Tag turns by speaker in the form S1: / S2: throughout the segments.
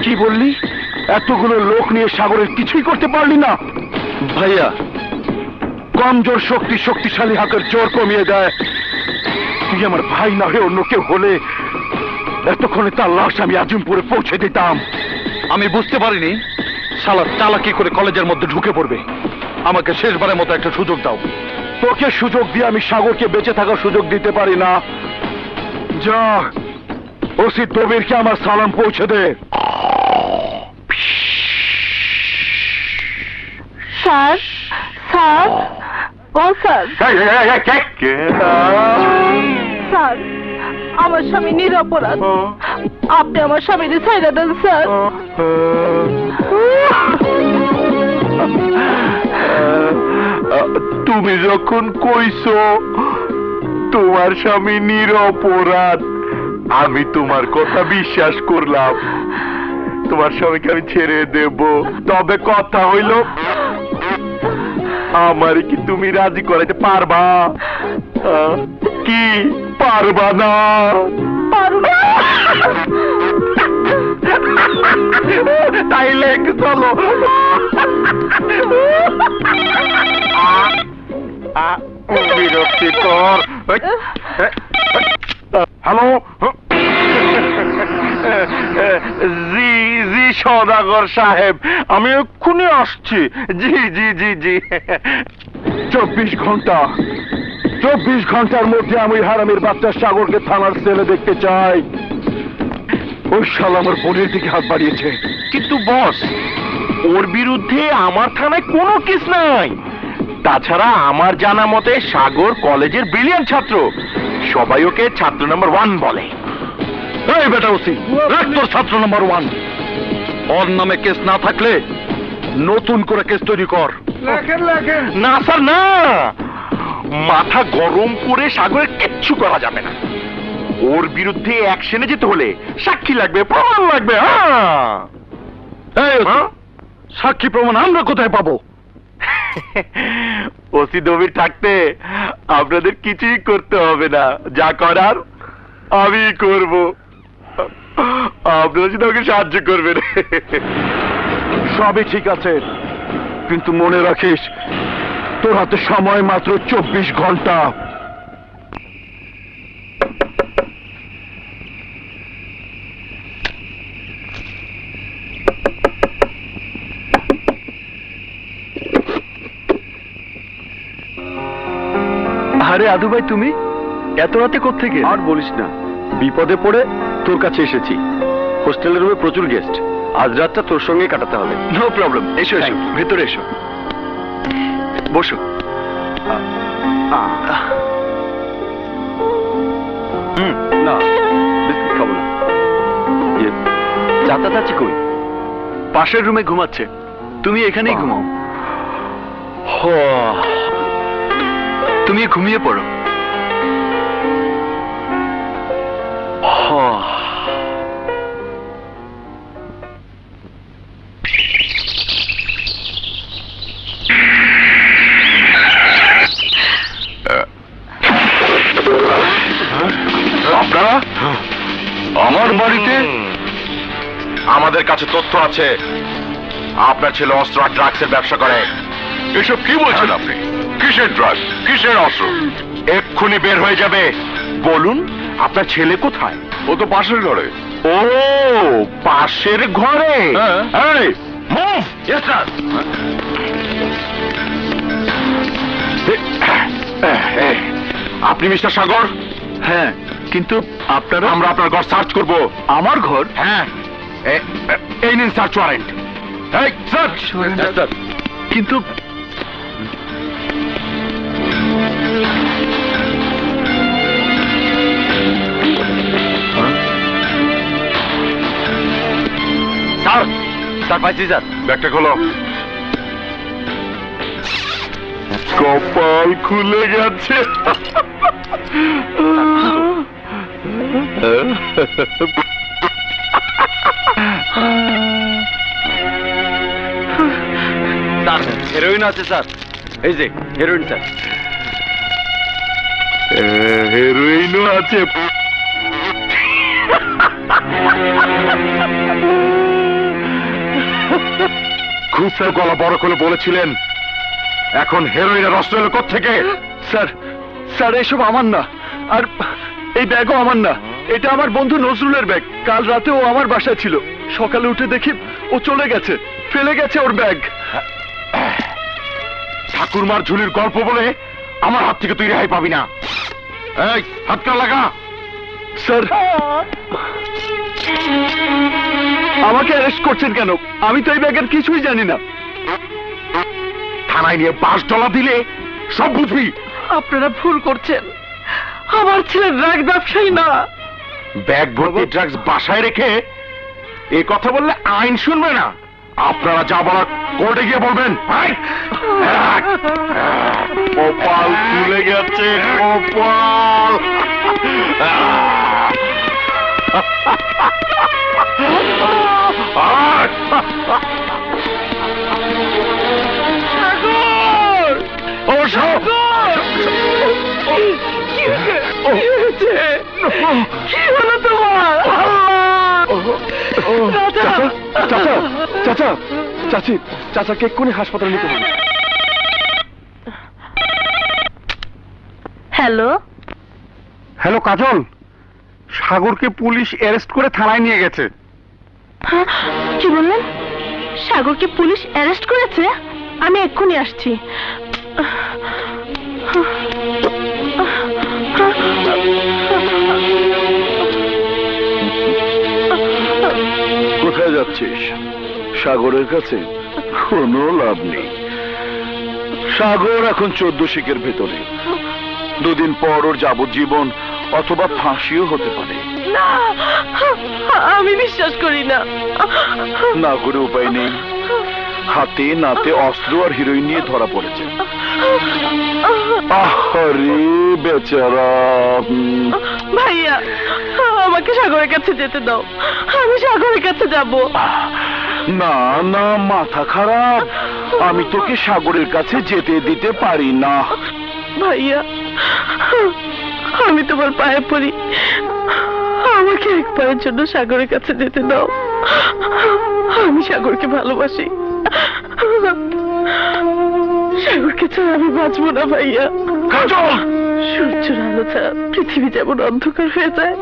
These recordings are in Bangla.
S1: কি বললি? এতগুলো লোক নিয়ে সাগরের কিছুই করতে পারলি না? ভাইয়া, কমজোর শক্তি শক্তিশালী হাতের জোর কমিয়ে দেয়। তুই আমার ভাই না হয়ে অন্য কেউ হলে এতক্ষণে তার লাশ আমি আজিমপুরে পৌঁছে দিতাম। আমি বুঝতে পারিনি শালা চালাকি করে কলেজের মধ্যে ঢুকে পড়বে। আমাকে শেষবারের মতো একটা সুযোগ দাও। তোকে সুযোগ দিয়ে আমি সাগরকে বেঁচে থাকার সুযোগ দিতে পারি না। যা, ওসি দবিরকে আমার সালাম পৌঁছে দে।
S2: স্যার, স্যার, ও স্যার, স্যার, আমার স্বামী নিরপরাধ। আপনি আমার স্বামীকে ছাইড়া দেন স্যার।
S1: তুমি যখন কইছো তোমার স্বামী নিরপরাধ, আমি তোমার কথা বিশ্বাস করলাম। তোমার স্বামীকে আমি ছেড়ে দেব, তবে কথা হইল আমারে কি তুমি রাজি করাইতে পারবা? কি পারবা না?
S2: পারবো।
S1: তাইলে চলো। বিরক্তিকর। হ্যালো, জি জি সওদাগর সাহেব, আমি এক্ষুনি আসছি। জি জি জি জি 24 ঘন্টা, 24 ঘন্টার মধ্যে আমি হারামির বাচ্চা সাগরকে থানার সেলে দেখতে চাই। ওই শালা আমার বোনের দিকে হাত বাড়িয়েছে। কিন্তু বস, ওর বিরুদ্ধে আমার থানায় কোনো কেস নাই। তাছাড়া আমার জানা মতে সাগর কলেজের ব্রিলিয়ান্ট ছাত্র, সবাই ওকে ছাত্র নাম্বার 1 বলে। এই বেটা ওসি, রাখ তোর ছাত্র নাম্বার 1। ওর নামে কেস না থাকলে নতুন করে কেস তৈরি কর।
S3: লেখেন লেখেন।
S1: না স্যার না, মাথা গরম করে সাগরের কিচ্ছু করা যাবে না। ওর বিরুদ্ধে অ্যাকশনে যেতে হলে সাক্ষী লাগবে, প্রমাণ লাগবে। সাক্ষী প্রমাণ আমরা কোথায় পাবো? ওসি দবির থাকতে আপনাদের কিছুই করতে হবে না, যা করার আমি করব। আপনারা শুধু আমাকে সাহায্য করবেন। সবই ঠিক আছে, কিন্তু মনে রাখিস তোর হাতে সময় মাত্র 24 ঘন্টা।
S3: আরে আদু ভাই, তুমি এত রাতে কোত্থেকে?
S1: আর বলিস না, বিপদে পড়ে তোর কাছে এসেছি। হোস্টেলের রুমে প্রচুর গেস্ট, আজ রাতটা তোর সঙ্গে কাটাতে হবে।
S3: নো প্রবলেম, এসো এসো, ভেতরে এসো, বসো।
S1: না, বিস্কিট খাবো না। চাচা চাচি কই?
S3: পাশের রুমে ঘুমাচ্ছে, তুমি এখানেই ঘুমাও। তুমি ঘুমিয়ে পড়ো।
S1: আপনারা আমার বাড়িতে? আমাদের কাছে তথ্য আছে আপনার ছেলে অস্ত্র আর ড্রাগসের ব্যবসা করে। এসব কি বলছেন আপনি? কিসের ড্রাগস, কিসের অস্ত্র? এক্ষুনি বের হয়ে যাবে। বলুন আপনার ছেলে কোথায়? ও তো পাশের ঘরে। ও পাশের ঘরে? এই মুভ। Yes sir. আপনি মিস্টার সাগর?
S3: হ্যাঁ, কিন্তু আপনারা?
S1: আমরা আপনার ঘর সার্চ করব।
S3: আমার ঘর?
S1: হ্যাঁ, এই নিন সার্চ ওয়ারেন্ট। এই সার্চ। স্যার,
S3: কিন্তু
S1: স্যার, স্যার পাইছি স্যার। ব্যাগটা খোলো। কপাল খুলে গেছে।
S3: স্যার, হেরোইন আছে স্যার, এই যে হেরোইন স্যার।
S1: হেরোইনও আছে? খুব তো গলা বড় করে বলেছিলেন, এখন হেরোইনের অস্ত্র এলো কোত্থেকে?
S3: স্যার স্যার এসব আমার না, আর এই ব্যাগও আমার না। এটা আমার বন্ধু নজরুলের ব্যাগ। কাল রাতে ও আমার বাসায় ছিল, সকালে উঠে দেখি ও চলে গেছে, ফেলে গেছে ওর ব্যাগ।
S1: ঠাকুরমার ঝুলির গল্প বলে আমার হাত থেকে তুই রেহাই পাবি না। এই হাতটা লাগা।
S3: স্যার আমাকে অ্যারেস্ট করছেন কেন? আমি তো এই ব্যাগের কিছুই জানি না।
S1: থানায় নিয়ে $5 দিলে সব বুঝবি।
S2: আপনারা ভুল করছেন, আমার ছেলে ড্রাগ ব্যবসায়ী না।
S1: ব্যাগ ভর্তি ড্রাগস বাসায় রেখে এ কথা বললে আইন শুনবে না। আপনারা যা বলার কোর্টে গিয়ে বলবেন। কপাল খুলে গেছে, কপাল।
S2: কি হলো তোমার?
S3: চাচা চাচা চাচি, চাচাকে এক্ষুনি হাসপাতালে নিতে হবে।
S2: হ্যালো
S1: হ্যালো কাজল, সাগরকে পুলিশ অ্যারেস্ট করে থানায় নিয়ে গেছে।
S2: কি বললেন? সাগরকে পুলিশ অ্যারেস্ট করেছে? আমি এক্ষুনি আসছি।
S3: কোথায় যাচ্ছিস? সাগরের কাছে? কোনো লাভ নেই, সাগর এখন 14 শিকের ভেতরে। দুদিন পর ওর যাবজ্জীবন অথবা ফাঁসিও হতে পারে।
S2: না, আমি বিশ্বাস করি না।
S3: না করে উপায় নেই, হাতে নাতে অস্ত্র আর হিরোইন নিয়ে ধরা পড়েছে। আরে বেচারা।
S2: ভাইয়া, আমাকে সাগরের কাছে যেতে দাও, আমি সাগরের কাছে যাব।
S3: না না, মাথা খারাপ, আমি তোকে সাগরের কাছে যেতে দিতে পারি না।
S2: ভাইয়া, আমি তোমার পায়ে পড়ি, আমাকে একবারের জন্য সাগরের কাছে যেতে দাও। আমি সাগরকে ভালোবাসি, সাগরকে ছাড়া আমি বাঁচবো না ভাইয়া। সূর্যের আলো ছাড়া পৃথিবী যেমন অন্ধকার হয়ে যায়,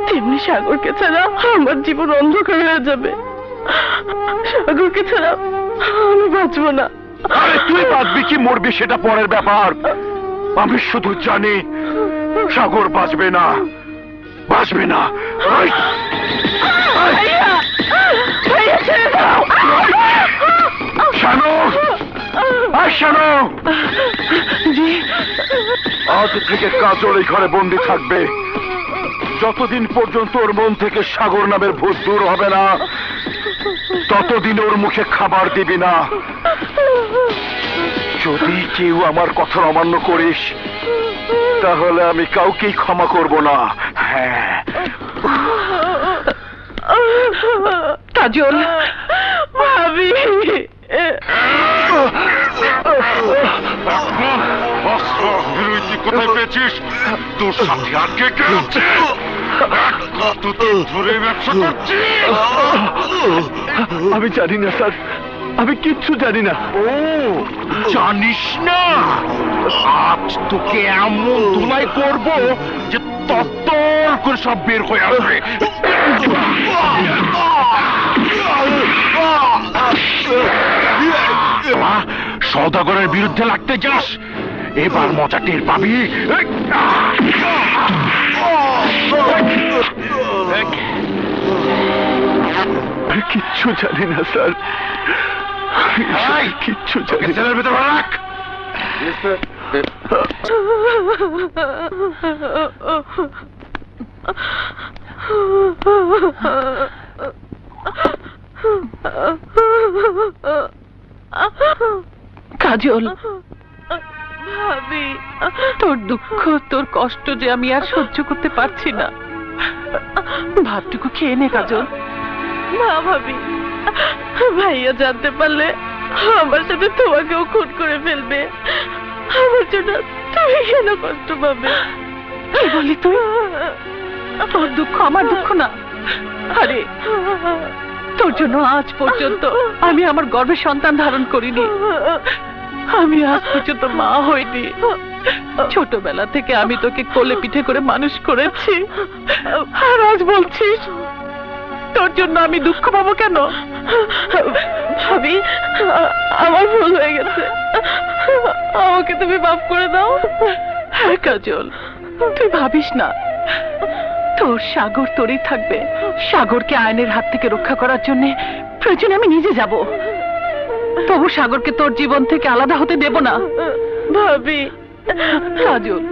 S2: তেমনি সাগরকে ছাড়া আমার জীবন অন্ধকার হয়ে যাবে। সাগরকে ছাড়া আমি বাঁচবো না।
S1: আরে তুই বাঁচবি কি মরবি সেটা পরের ব্যাপার। আমি শুধু জানি সাগর বাঁচবে না, বাঁচবে না।
S2: ভাইয়া, ভাইয়া ছেড়ে দাও।
S1: শানু, শানু, আজ থেকে কাজল এই ঘরে বন্দি থাকবে। যতদিন পর্যন্ত ওর মন থেকে সাগর নামের ভূত দূর হবে না, ততদিন ওর মুখে খাবার দিবি না। যদি কেউ আমার কথা অমান্য করিস, তাহলে আমি কাউকেই ক্ষমা করব না। হ্যাঁ,
S2: কাজল, ভাবি।
S1: কোথায় পেয়েছিস? তোর সাথে আর কে কে আছে? কতদিন ধরে ব্যবসা করছিস?
S3: আমি জানি না স্যার, আমি কিচ্ছু জানি না।
S1: ও জানিস না? আজ তোকে এমন ধুলাই করব যে তত্তর করে সব বের হয়ে আসবে। সওদাগরের বিরুদ্ধে লাগতে যাস, এবার মজা টের পাবি।
S3: কিচ্ছু জানি না স্যার, কিচ্ছু জানি না।
S1: ছেলের ভিতরে রাখ।
S2: কাজল, ভাবি, তোর দুঃখ, তোর কষ্ট যে আমি আর সহ্য করতে পারছি না। ভাতটুকু খেয়ে নে কাজল। না ভাবি, ভাইয়া জানতে পারলে আমার সাথে তোমাকেও খুন করে ফেলবে। আমার জন্য তুমি কেন কষ্ট পাবে? কি বলি তুই? তোর দুঃখ আমার দুঃখ না। আরে তোর জন্য আজ পর্যন্ত আমি আমার গর্ভে সন্তান ধারণ করিনি, আমি আজ পর্যন্ত মা হইনি। ছোটবেলা থেকে আমি তোকে কোলে পিঠে করে মানুষ করেছি, আর আজ বলছিস তোর জন্য আমি দুঃখ পাবো কেন? ভাবি, আমার ভুল হয়ে গেছে, আমাকে তুমি মাফ করে দাও। হ্যাঁ কাজল, তুই ভাবিস না, তোর সাগর তোরই থাকবে। সাগরকে আইনের হাত থেকে রক্ষা করার জন্য প্রয়োজনে আমি নিজে যাব, তবু সাগরকে তোর জীবন থেকে আলাদা হতে দেব না। ভাবি, কাজল,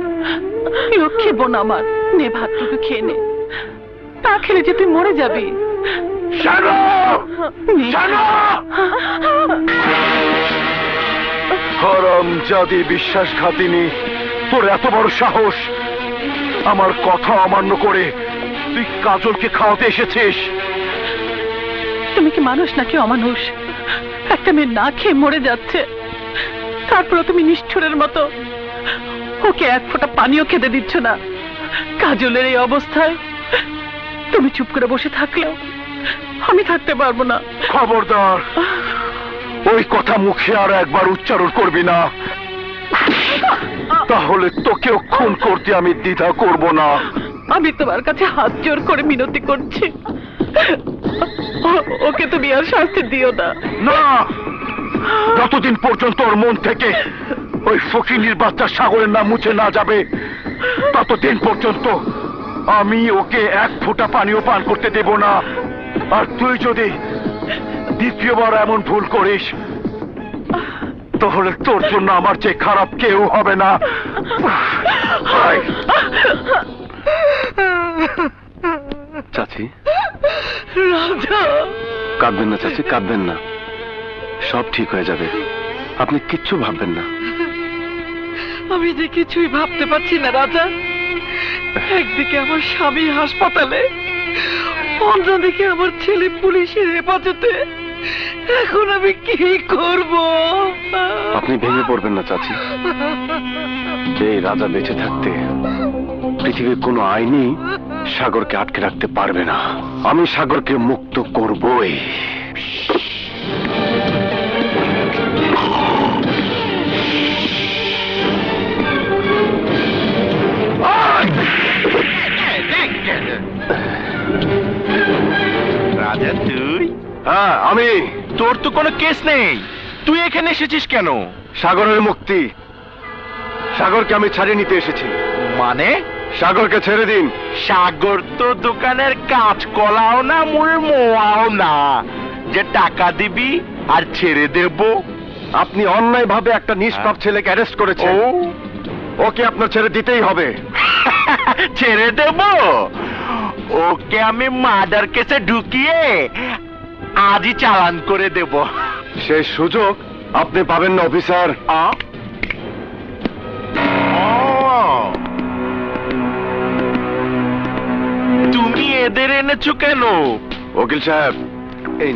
S2: লক্ষ্মী বোন আমার, নে ভাতটুকু খেয়ে নে, তা খেলে যে তুই মরে যাবি।
S3: হারামজাদি বিশ্বাসঘাতিনী, তোর এত বড় সাহস! আমার কথা অমান্য করে তুই কাজলকে খাওয়াতে এসেছিস?
S2: তুমি কি মানুষ নাকি অমানুষ? একটা মেয়ে না খেয়ে মরে যাচ্ছে, তারপরে তুমি নিষ্ঠুরের মতো ওকে এক ফোঁটা পানিও খেতে দিচ্ছ না। কাজলের এই অবস্থায় তুমি চুপ করে বসে থাকলেও আমি থাকতে পারবো না।
S3: খবরদার, ওই কথা মুখে আর একবার উচ্চারণ করবি না, তাহলে তোকেও খুন করতে আমি দ্বিধা করব না।
S2: আমি তোমার কাছে হাত জোর করে মিনতি করছি, ওকে তুমি আর শাস্তি দিও না।
S3: না, যতদিন পর্যন্ত ওর মন থেকে ওই ফকিনীর বাচ্চা সাগরের নাম মুছে না যাবে, ততদিন পর্যন্ত আমি ওকে এক ফোঁটা পানিও পান করতে দেব না। আর তুই যদি দ্বিতীয়বার এমন ভুল করিস, তাহলে তোর জন্য আমার চেয়ে খারাপ কেউ হবে না।
S4: চাচি,
S2: রাজা,
S4: কাঁদবেন না চাচি, কাঁদবেন না, সব ঠিক হয়ে যাবে, আপনি কিচ্ছু ভাববেন না।
S2: আমি যে কিছুই ভাবতে পারছি না রাজা। একদিকে আমার স্বামী হাসপাতালে, অন্যদিকে আমার ছেলে পুলিশের হেফাজতে, এখন আমি কি করব?
S4: আপনি ভেঙে পড়বেন না চাচি, এই রাজা বেঁচে থাকতে পৃথিবীর কোনো আইনই সাগরকে আটকে রাখতে পারবে না। আমি সাগরকে মুক্ত করবই।
S1: রাজা তুই?
S3: হ্যাঁ আমি।
S1: তোর তো কোনো কেস নেই, তুই এখানে এসেছিস কেন?
S3: সাগরের মুক্তি, সাগরকে আমি ছাড়িয়ে নিতে এসেছি।
S1: মানে?
S3: সাগরকে ছেড়ে দিন।
S1: সাগর তো দোকানের কাজ কলাও না, মূল মোয়াও না যে টাকা দিবি আর ছেড়ে দেব।
S3: আপনি অন্যায় ভাবে একটা নিষ্পাপ ছেলেকে অ্যারেস্ট করেছেন, ওকে আপনার ছেড়ে দিতেই হবে।
S1: ছেড়ে দেব? ওকে আমি মার্ডার কেসে ঢুকিয়ে আজই চালান করে দেব।
S3: সেই সুযোগ আপনি পাবেন না অফিসার।
S1: তুমি এদের এনেছো কেন?
S3: উকিল সাহেব, এই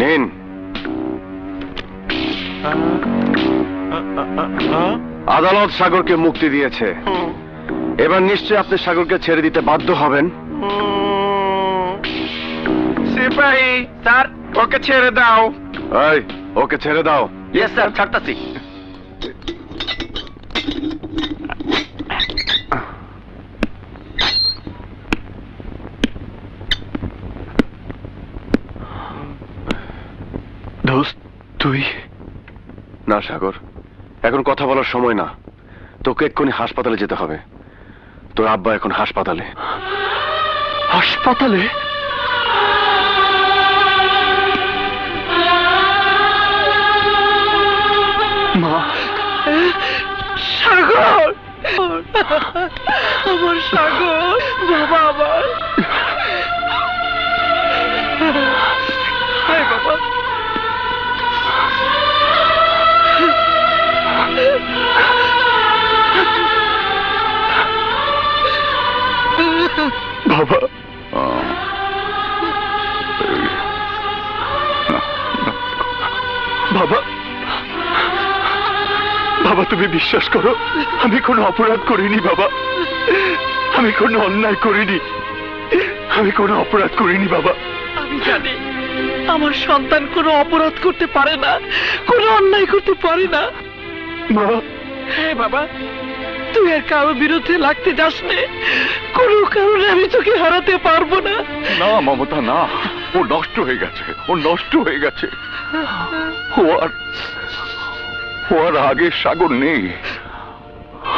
S3: নিন। আদালত সাগরকে মুক্তি দিয়েছে, এবার নিশ্চয়ই আপনি সাগরকে ছেড়ে দিতে বাধ্য হবেন।
S1: সিপাহী স্যার, ওকে ছেড়ে দাও।
S3: এই, ওকে ছেড়ে দাও।
S1: ইয়েস স্যার, ছাড়তাছি।
S4: দোস্ত, তুই?
S3: না সাগর, এখন কথা বলার সময় না, তোকে এক্ষুনি হাসপাতালে যেতে হবে। তোর আব্বা এখন হাসপাতালে।
S4: হাসপাতালে? মা,
S2: সাগর, আমার সাগর, বাবা আমার। হায় বাবা,
S4: বাবা। বাবা, বাবা তুমি বিশ্বাস করো, আমি কোনো অপরাধ করিনি বাবা, আমি কোনো অন্যায় করিনি, আমি কোনো অপরাধ করিনি বাবা।
S2: আমি জানি আমার সন্তান কোনো অপরাধ করতে পারে না, কোনো অন্যায় করতে পারে না।
S1: বাবা,
S2: হ্যাঁ বাবা, তুই আর কারোর বিরুদ্ধে লাগতে যাস না, কোনো কারণে আমি তোকে হারাতে পারবো না।
S1: না মমতা, না, ও নষ্ট হয়ে গেছে, ও নষ্ট হয়ে গেছে। ও আর আগের সাগর নেই।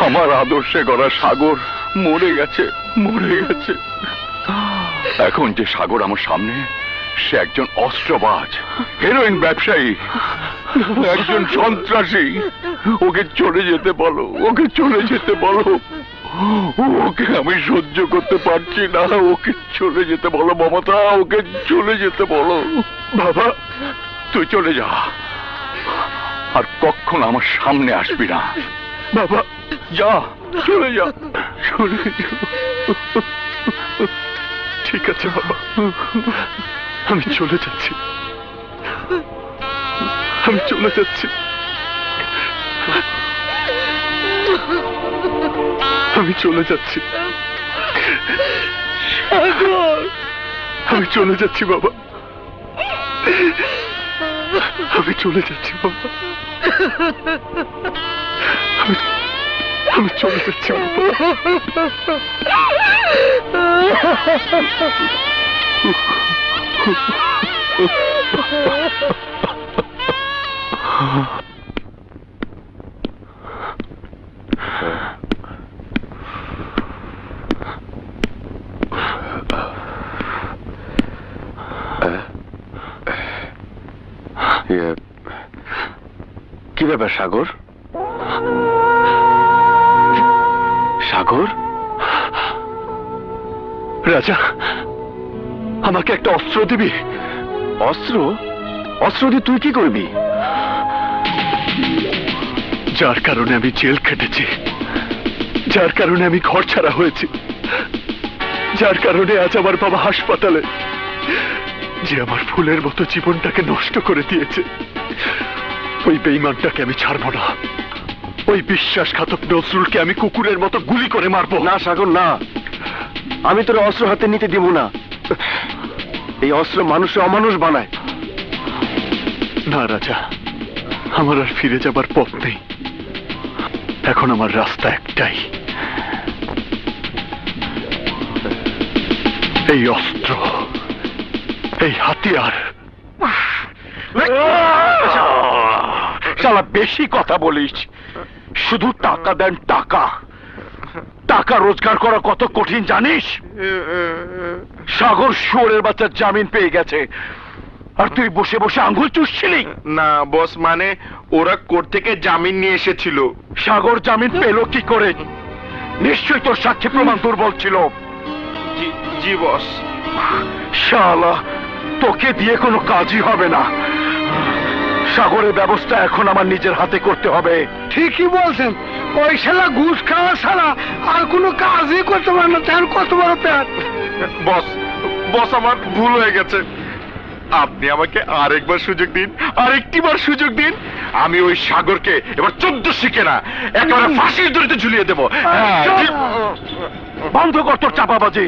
S1: আমার আদর্শে গড়া সাগর মরে গেছে, মরে গেছে। এখন যে সাগর আমার সামনে, সে একজন অস্ত্রবাজ, হেরোইন ব্যবসায়ী, একজন সন্ত্রাসী। ওকে চলে যেতে বলো, ওকে চলে যেতে বলো। ওকে আমি সহ্য করতে পারছি না, ওকে চলে যেতে বলো মমতা, ওকে চলে যেতে বলো। বাবা, তুই চলে যা, আর কখন আমার সামনে আসবি না। বাবা যা, চলে যা, চলে যা। ঠিক আছে বাবা, আমি চলে যাচ্ছি, আমি চলে যাচ্ছি, আমি চলে যাচ্ছি, আমি চলে যাচ্ছি বাবা, আমি চলে যাচ্ছি বাবা, আমি চলে যাচ্ছি বাবা।
S4: কি ব্যাপার সাগর? সাগর,
S1: রাজা, আমাকে একটা অস্ত্র দিবি?
S4: অস্ত্র? অস্ত্র দিয়ে তুই কি করবি?
S1: যার কারণে আমি জেল খেটেছি, যার কারণে আমি ঘর ছাড়া হয়েছি, যার কারণে আজ আমার বাবা হাসপাতালে, যে আমার ফুলের মতো জীবনটাকে নষ্ট করে দিয়েছে, ওই বেঈমানটাকে আমি ছাড়বো না। ওই বিশ্বাসঘাতক নজরুলকে আমি কুকুরের মতো গুলি করে মারবো।
S4: না সাগর, না, আমি তোর অস্ত্র হাতে নিতে দিব না। এই অস্ত্র মানুষে অমানুষ বানায়।
S1: না রাজা, আমার আর ফিরে যাবার পথ নেই। এখন আমার রাস্তা একটাই, এই অস্ত্র, এই হাতিয়ার। শালা বেশি কথা বলিস, শুধু টাকা দেন টাকা। টাকা রোজগার করা কত কঠিন জানিস? সাগর শুয়োরের বাচ্চার জামিন পেয়ে গেছে, আর তুই বসে বসে আঙ্গুল চুষছিলি।
S5: না বস, মানে ওরা কোর্ট থেকে জামিন নিয়ে এসেছিল।
S1: সাগর জামিন পেল কি করে? নিশ্চয়ই তোর সাক্ষী প্রমাণ দুর্বল ছিল।
S5: জি বস।
S1: শালা, তোকে দিয়ে কোনো কাজই হবে না। সাগরের ব্যবস্থা এখন আমার নিজের হাতে করতে হবে।
S6: ঠিকই বলছেন, ওই শালা ঘুষ খাওয়া ছাড়া আর কোনো কাজই করতে পারে না। তার কত বড় প্যাট।
S5: বস, বস আমার ভুল হয়ে গেছে। আপনি আমাকে আরেকবার সুযোগ দিন, আরেকটিবার সুযোগ দিন। আমি ওই সাগরকে এবার 14 শিখে না, একেবারে ফাঁসির দড়িতে ঝুলিয়ে দেবো।
S1: বন্ধ কর তোর চাপাবাজি।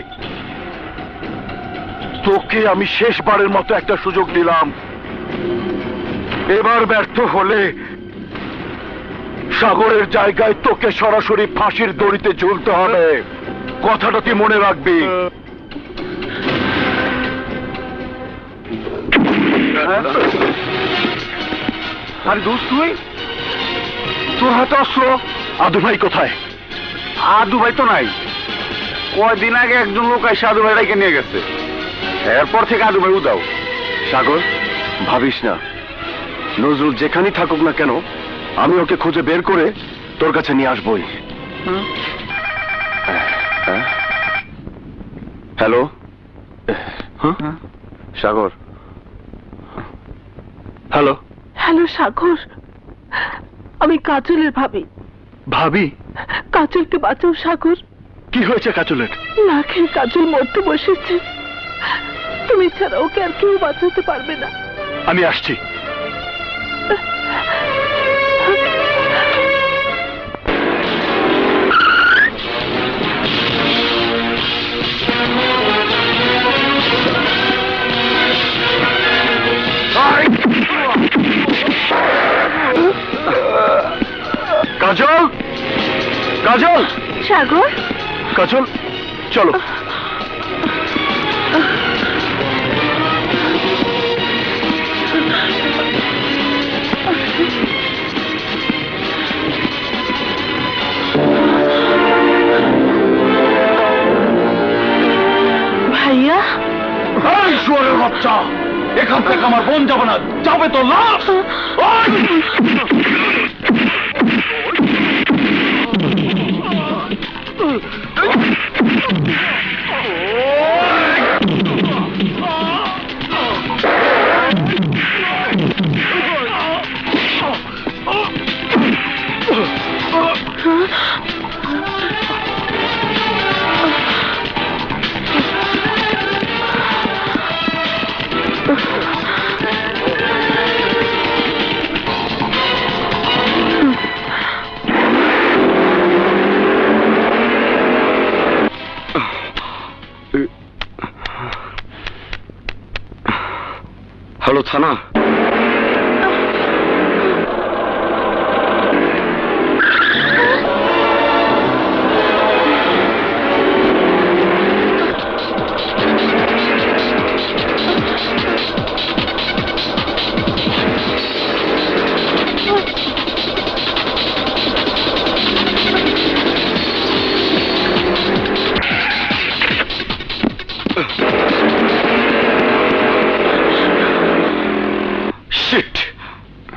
S1: তোকে আমি শেষবারের মতো একটা সুযোগ দিলাম। এবার ব্যর্থ হলে সাগরের জায়গায় তোকে সরাসরি ফাঁসির দড়িতে ঝুলতে হবে। কথাটা তুই মনে রাখবি। আরে দোস্ত, তুই, তোর হাতে অস্ত্র। আদু ভাই কোথায়?
S3: আদু ভাই তো নাই। কয়দিন আগে একজন লোক এসে আদু ভাইটাকে নিয়ে গেছে, এরপর থেকে আদু ভাই উদাও।
S4: সাগর, ভাবিস না, নজরুল যেখানেই থাকুক না কেন, আমি ওকে খুঁজে বের করে তোর কাছে নিয়ে আসবই। হ্যালো, সাগর।
S1: হ্যালো।
S2: হ্যালো সাগর, আমি কাজলের ভাবি।
S1: ভাবি?
S2: কাজলকে বাঁচাও সাগর।
S1: কি হয়েছে কাজলের?
S2: না খেয়ে কাজল মরতে বসেছে, তুমি ছাড়া ওকে আর কেউ বাঁচাতে পারবে না।
S1: আমি আসছি।
S3: কাজল, কাজল,
S2: সাগর,
S3: কাজল, চলো।
S2: ভাইয়া,
S3: এই শুয়োরের বাচ্চা, এখান থেকে আমার বোন যাবে না, যাবে তো লাশ। ওই!
S4: হ্যালো থানা,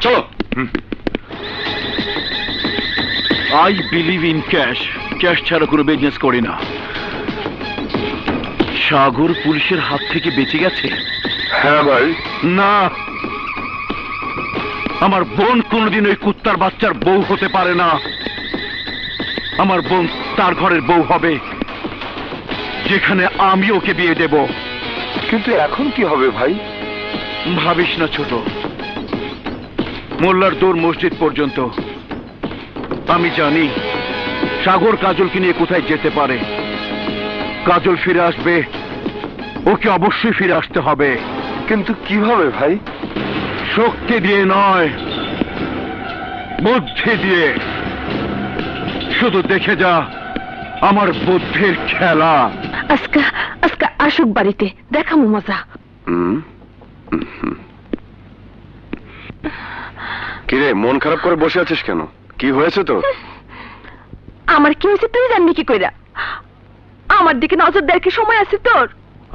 S3: চলো। I believe in cash, cash ছাড়া কোনো বিজনেস করি না। সাগর পুলিশের হাত থেকে বেঁচে গেছে?
S5: হ্যাঁ ভাই।
S3: না, আমার বোন কোনোদিন ওই কুত্তার বাচ্চার বউ হতে পারে না। আমার বোন তার ঘরের বউ হবে, যেখানে আমি ওকে বিয়ে দেব।
S5: কিন্তু এখন কি হবে ভাই?
S3: ভাবিস না ছোট, মোল্লার দৌড় মসজিদ পর্যন্ত। আমি জানি সাগর কাজলকে নিয়ে কোথায় যেতে পারে। কাজল ফিরে আসবে, ওকে অবশ্যই ফিরে আসতে হবে।
S5: কিন্তু কিভাবে ভাই?
S3: শক্তি দিয়ে নয়, বুদ্ধি দিয়ে। শুধু দেখে যা আমার বুদ্ধির খেলা।
S2: আজকে আজকে আসুক বাড়িতে, দেখামু মজা।
S4: কিরে, মন খারাপ করে বসে আছিস কেন? কি হয়েছে তো?
S2: আমার কি হয়েছে তুই জানবি কি কইরা? আমার দিকে নজর দেওয়ার কি সময় আছে তোর?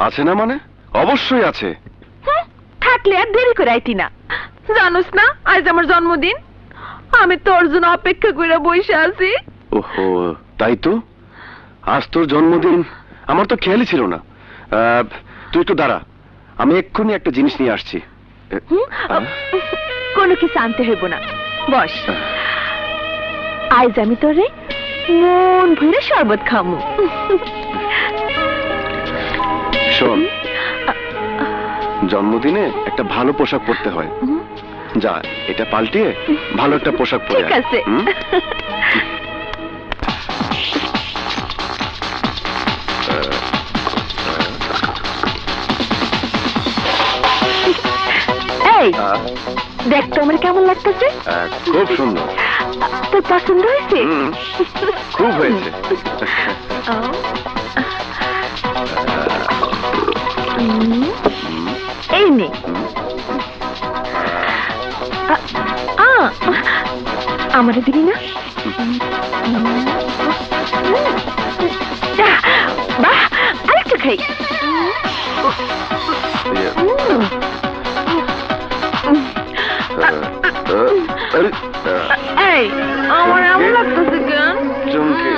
S4: আছে না মানে? অবশ্যই আছে।
S2: থাকলে আর দেরি করে আইতি না। জানোস না আজ আমার জন্মদিন? আমি তোর জন্য অপেক্ষা করে বসে আছি।
S4: ওহো, তাই তো। আজ তোর জন্মদিন, আমার তো খেয়ালই ছিল না। তুই তো দাঁড়া, আমি এক্ষুনি একটা জিনিস নিয়ে আসছি।
S2: কোনো কিছু আনতে হইব না, বস। আজ আমি তোরে মন ভরে শরবত খামু।
S4: শোন, জন্মদিনে একটা ভালো পোশাক পরতে হয়। যা, এটা পাল্টিয়ে ভালো একটা পোশাক পরে
S2: ঠিক আছে। এই দেখ তো আমার কেমন লাগতেছে।
S4: খুব সুন্দর।
S2: তোর পছন্দ হয়েছে?
S4: খুব হয়েছে।
S2: এই নে। আমারে দিবি না? বাহ, আরেকটু খাই। এই আমার এমন লাগতেছে কেন?
S4: চমকে।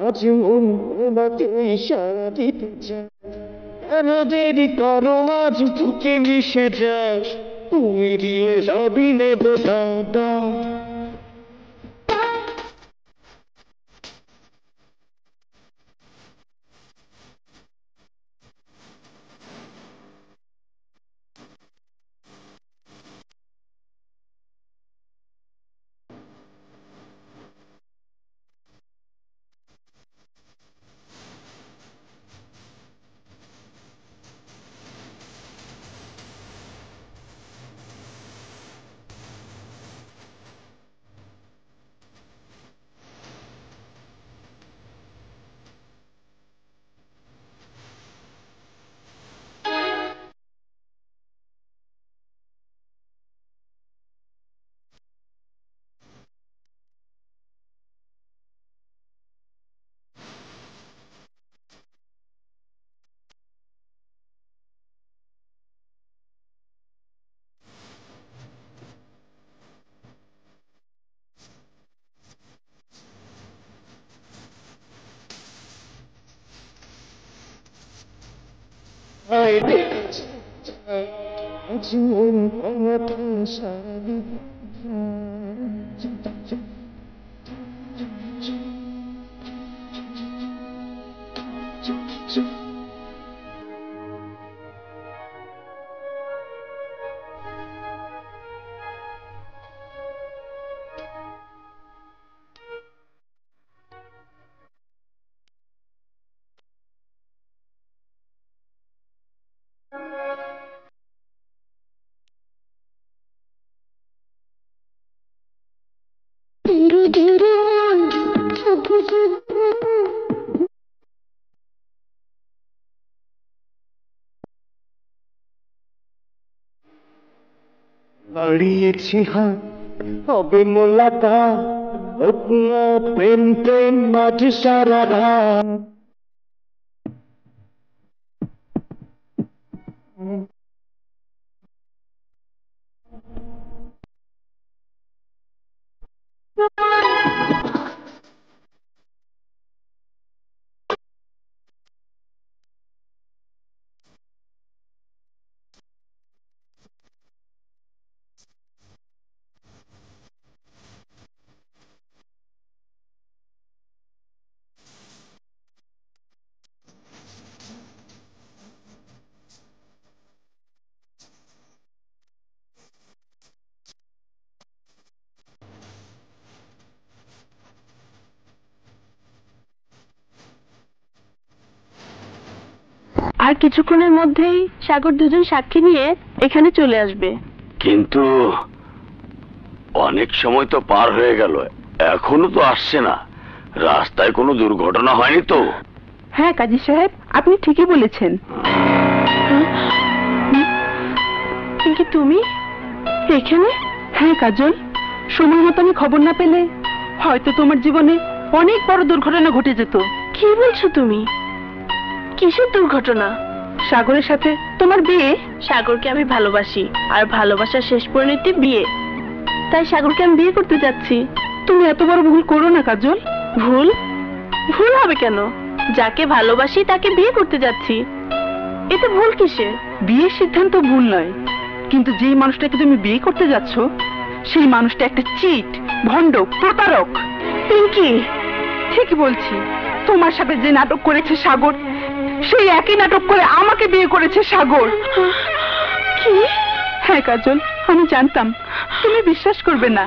S7: আজ মন তোমাকে ইশারা দিতে চায়, কেন দেরি করো আজ বুকে মিশে যায়, তুমি দিয়ে সবই নেব দাও দাও। আজ মন তোমাকে ইশারা দিতে চায়। বাড়িয়েছি হাত হবে মোলাকা, প্রেম প্রেম মাঝ সারা রাত।
S8: আর কিছুক্ষণের মধ্যেই সাগর দুজন সাক্ষী নিয়ে এখানে চলে আসবে।
S3: কিন্তু অনেক সময় তো পার হয়ে গেল, এখনো তো আসছে না। রাস্তায় কোনো দুর্ঘটনা হয়নি তো?
S2: হ্যাঁ কাজী সাহেব, আপনি ঠিকই বলেছেন।
S8: কিন্তু তুমি এখানে?
S2: হ্যাঁ কাজল, সময় মতো আমি খবর না পেলে হয়তো তোমার জীবনে অনেক বড় দুর্ঘটনা ঘটে যেত।
S8: কি বলছো তুমি? কিসের দুর্ঘটনা?
S2: সাগরের সাথে তোমার বিয়ে।
S8: সাগরকে আমি ভালোবাসি, আর ভালোবাসার শেষ পরিণতি বিয়ে। তাই সাগরকে আমি বিয়ে করতে যাচ্ছি।
S2: তুমি এত বড় ভুল করো না কাজল।
S8: ভুল? ভুল হবে কেন? যাকে ভালোবাসি তাকে বিয়ে করতে যাচ্ছি, এতে ভুল কিসে?
S2: বিয়ের সিদ্ধান্ত ভুল নয়, কিন্তু যেই মানুষটাকে তুমি বিয়ে করতে যাচ্ছ সেই মানুষটা একটা চিট, ভণ্ড, প্রতারক।
S8: পিঙ্কি,
S2: ঠিকই বলছি। তোমার সাথে যে নাটক করেছে সাগর, সেই একই নাটক করে আমাকে বিয়ে করেছে সাগর।
S8: কি?
S2: হ্যাঁ কাজল, আমি জানতাম তুমি বিশ্বাস করবে না,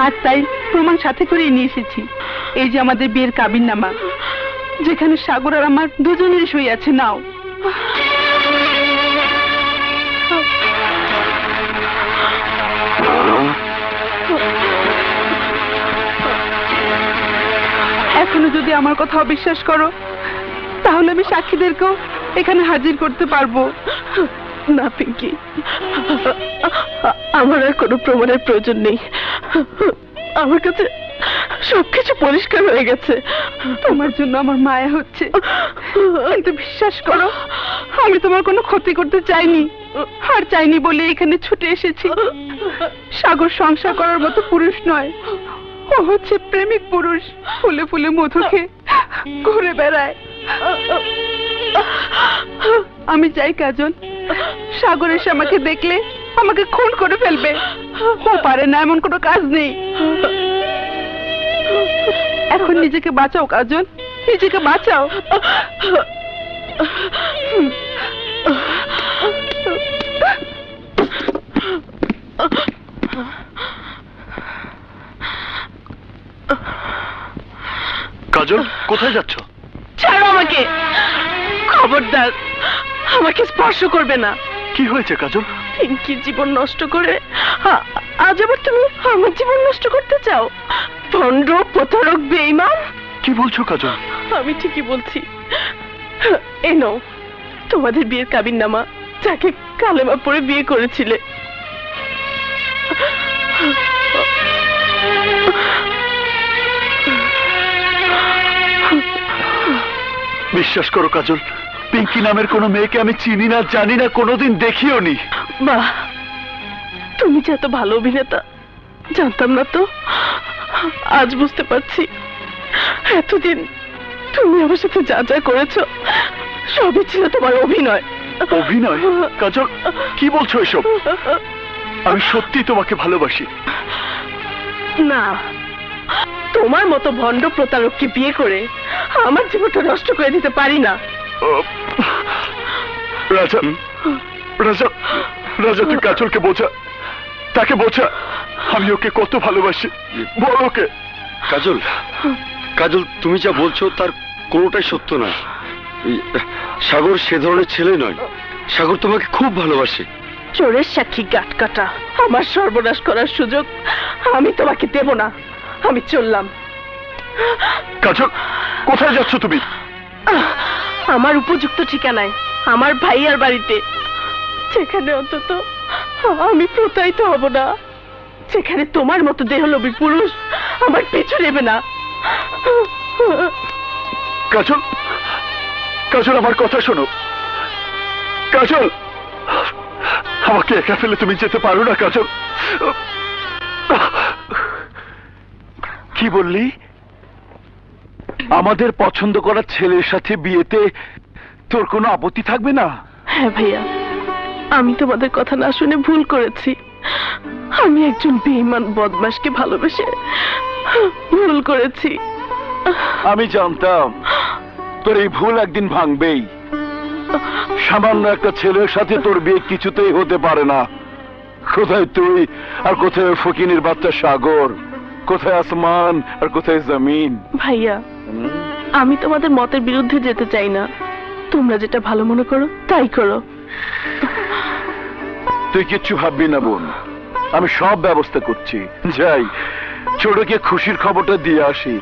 S2: আর তাই প্রমাণ সাথে করে নিয়ে এসেছি। এই যে আমাদের বিয়ের কাবিননামা, যেখানে সাগর আর আমার দুজনেরই সই আছে। নাও। এখনো যদি আমার কথা অবিশ্বাস করো, তাহলে আমি সাক্ষীদেরকেও এখানে হাজির করতে পারবো।
S8: না পিঙ্কি, আমার আর কোনো প্রমাণের প্রয়োজন নেই। আমার কাছে সবকিছু পরিষ্কার হয়ে গেছে।
S2: তোমার জন্য আমার মায়া হচ্ছে, কিন্তু বিশ্বাস করো আমি তোমার কোনো ক্ষতি করতে চাইনি, আর চাইনি বলে এখানে ছুটে এসেছি। সাগর সংসার করার মতো পুরুষ নয়, ও হচ্ছে প্রেমিক পুরুষ, ফুলে ফুলে মধু খেয়ে ঘুরে বেড়ায়। আমি চাই কাজল, সাগর এসে আমাকে দেখলে আমাকে খুন করে ফেলবে। ও পারে না, এমন কোনো কাজ নেই। এখন নিজেকে বাঁচাও কাজল, নিজেকে বাঁচাও।
S3: কাজল, কোথায় যাচ্ছ?
S8: ছাড়ো আমাকে, খবরদার আমাকে স্পর্শ করবে না।
S3: কি হয়েছে কাজল?
S8: পিঙ্কির জীবন নষ্ট করে আজ আবার তুমি আমার জীবন নষ্ট করতে চাও? ভণ্ড, প্রতারক, বেঈমান।
S3: কি বলছো কাজল?
S8: আমি ঠিকই বলছি। এই নাও তোমাদের বিয়ের কাবিননামা, যাকে কালেমা পড়ে বিয়ে করেছিলে।
S3: বিশ্বাস করো কাজল, পিঙ্কি নামের কোনো মেয়েকে আমি চিনি না, জানি না, কোনোদিন দেখিও নি।
S8: বাহ, তুমি যে এত ভালো অভিনেতা জানতাম না তো। আজ বুঝতে পারছি এতদিন তুমি আমার সাথে যা যা করেছো সবই ছিল তোমার অভিনয়।
S3: অভিনয়? কাজল, কি বলছো এসব? আমি সত্যি তোমাকে ভালোবাসি।
S8: না, তোমার মতো ভণ্ড প্রতারককে বিয়ে করে আমার জীবনটা নষ্ট করে দিতে পারি না।
S3: রাজা, রাজা, রাজা, তুই কাজলকে বোঝা, তাকে বোঝা আমি ওকে কত ভালোবাসি। বল ওকে।
S4: কাজল, কাজল, তুমি যা বলছো তার কোনোটাই সত্য নয়। সাগর সে ধরনের ছেলে নয়। সাগর তোমাকে খুব ভালোবাসে।
S8: চোরের সাক্ষী গাট কাটা, আমার সর্বনাশ করার সুযোগ আমি তোমাকে দেব না। আমি চললাম।
S3: কাজল, কোথায় যাচ্ছ তুমি?
S8: আমার উপযুক্ত ঠিকানায়, আমার ভাইয়ার বাড়িতে, যেখানে অন্তত আমি প্রতারিত হব না, যেখানে তোমার মতো দেহলোভী পুরুষ আমার পিছু নেবে না।
S3: কাজল, কাজল, আমার কথা শোনো। কাজল, আমাকে একা ফেলে তুমি যেতে পারো না কাজল। কি বললি? আমাদের পছন্দ করা ছেলের সাথে বিয়েতে তোর কোনো আপত্তি থাকবে না?
S8: হ্যাঁ ভাইয়া, আমি তোমাদের কথা না শুনে ভুল করেছি। আমি একজন বেঈমান বদমাশকে ভালোবেসে ভুল করেছি।
S3: আমি জানতাম তোর এই ভুল একদিন ভাঙবেই। সামান্য একটা ছেলের সাথে তোর বিয়ে কিছুতেই হতে পারে না। কোথায় তুই আর কোথায় ফকিনীর বাচ্চা সাগর? কোথায় আসমান আর কোথায় জমিন?
S8: ভাইয়া, আমি তোমাদের মতের বিরুদ্ধে যেতে চাই না। তোমরা যেটা ভালো মনে করো তাই করো।
S3: তুই কিচ্ছু ভাববি না বোন, আমি সব ব্যবস্থা করছি। যাই, ছোটকে খুশির খবরটা দিয়ে আসি।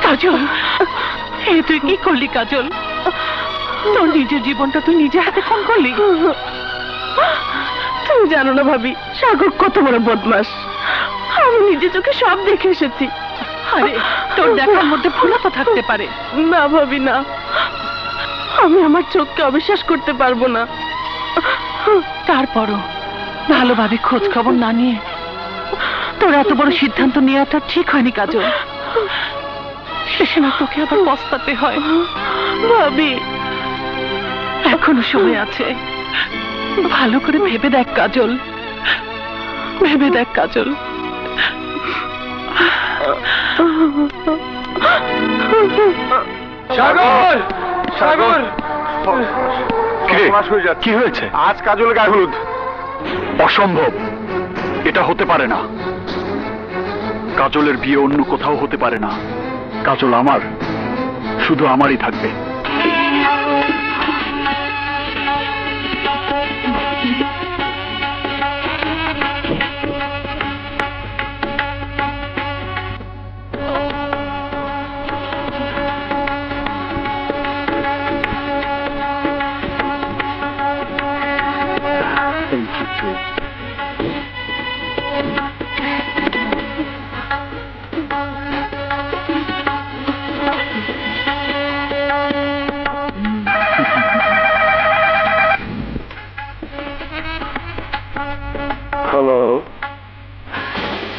S2: কাজল, এ তুই কি করলি কাজল? তোর নিজের জীবনটা তুই নিজে হাতে খুন করলি।
S8: তুমি জানো না ভাবি, সাগর কত বড় বদমাস। আমি নিজে চোখে সব দেখে এসেছি।
S2: আরে তোর দেখার মধ্যে ভুলও তো থাকতে পারে।
S8: না ভাবি না, আমি আমার চোখকে অবিশ্বাস করতে পারবো না।
S2: তারপরও ভালোভাবে খোঁজ খবর না নিয়ে তোর এত বড় সিদ্ধান্ত নেওয়াটা ঠিক হয়নি কাজল। শেষে না তোকে আবার পস্তাতে হয়।
S8: ভাবি,
S2: এখনো সময় আছে, ভালো করে ভেবে দেখ কাজল, ভেবে দেখ কাজল।
S1: সাগর, সাগর,
S3: কি হয়েছে?
S1: আজ কাজল গায়ে হলুদ।
S3: অসম্ভব, এটা হতে পারে না। কাজলের বিয়ে অন্য কোথাও হতে পারে না। কাজল আমার, শুধু আমারই থাকবে।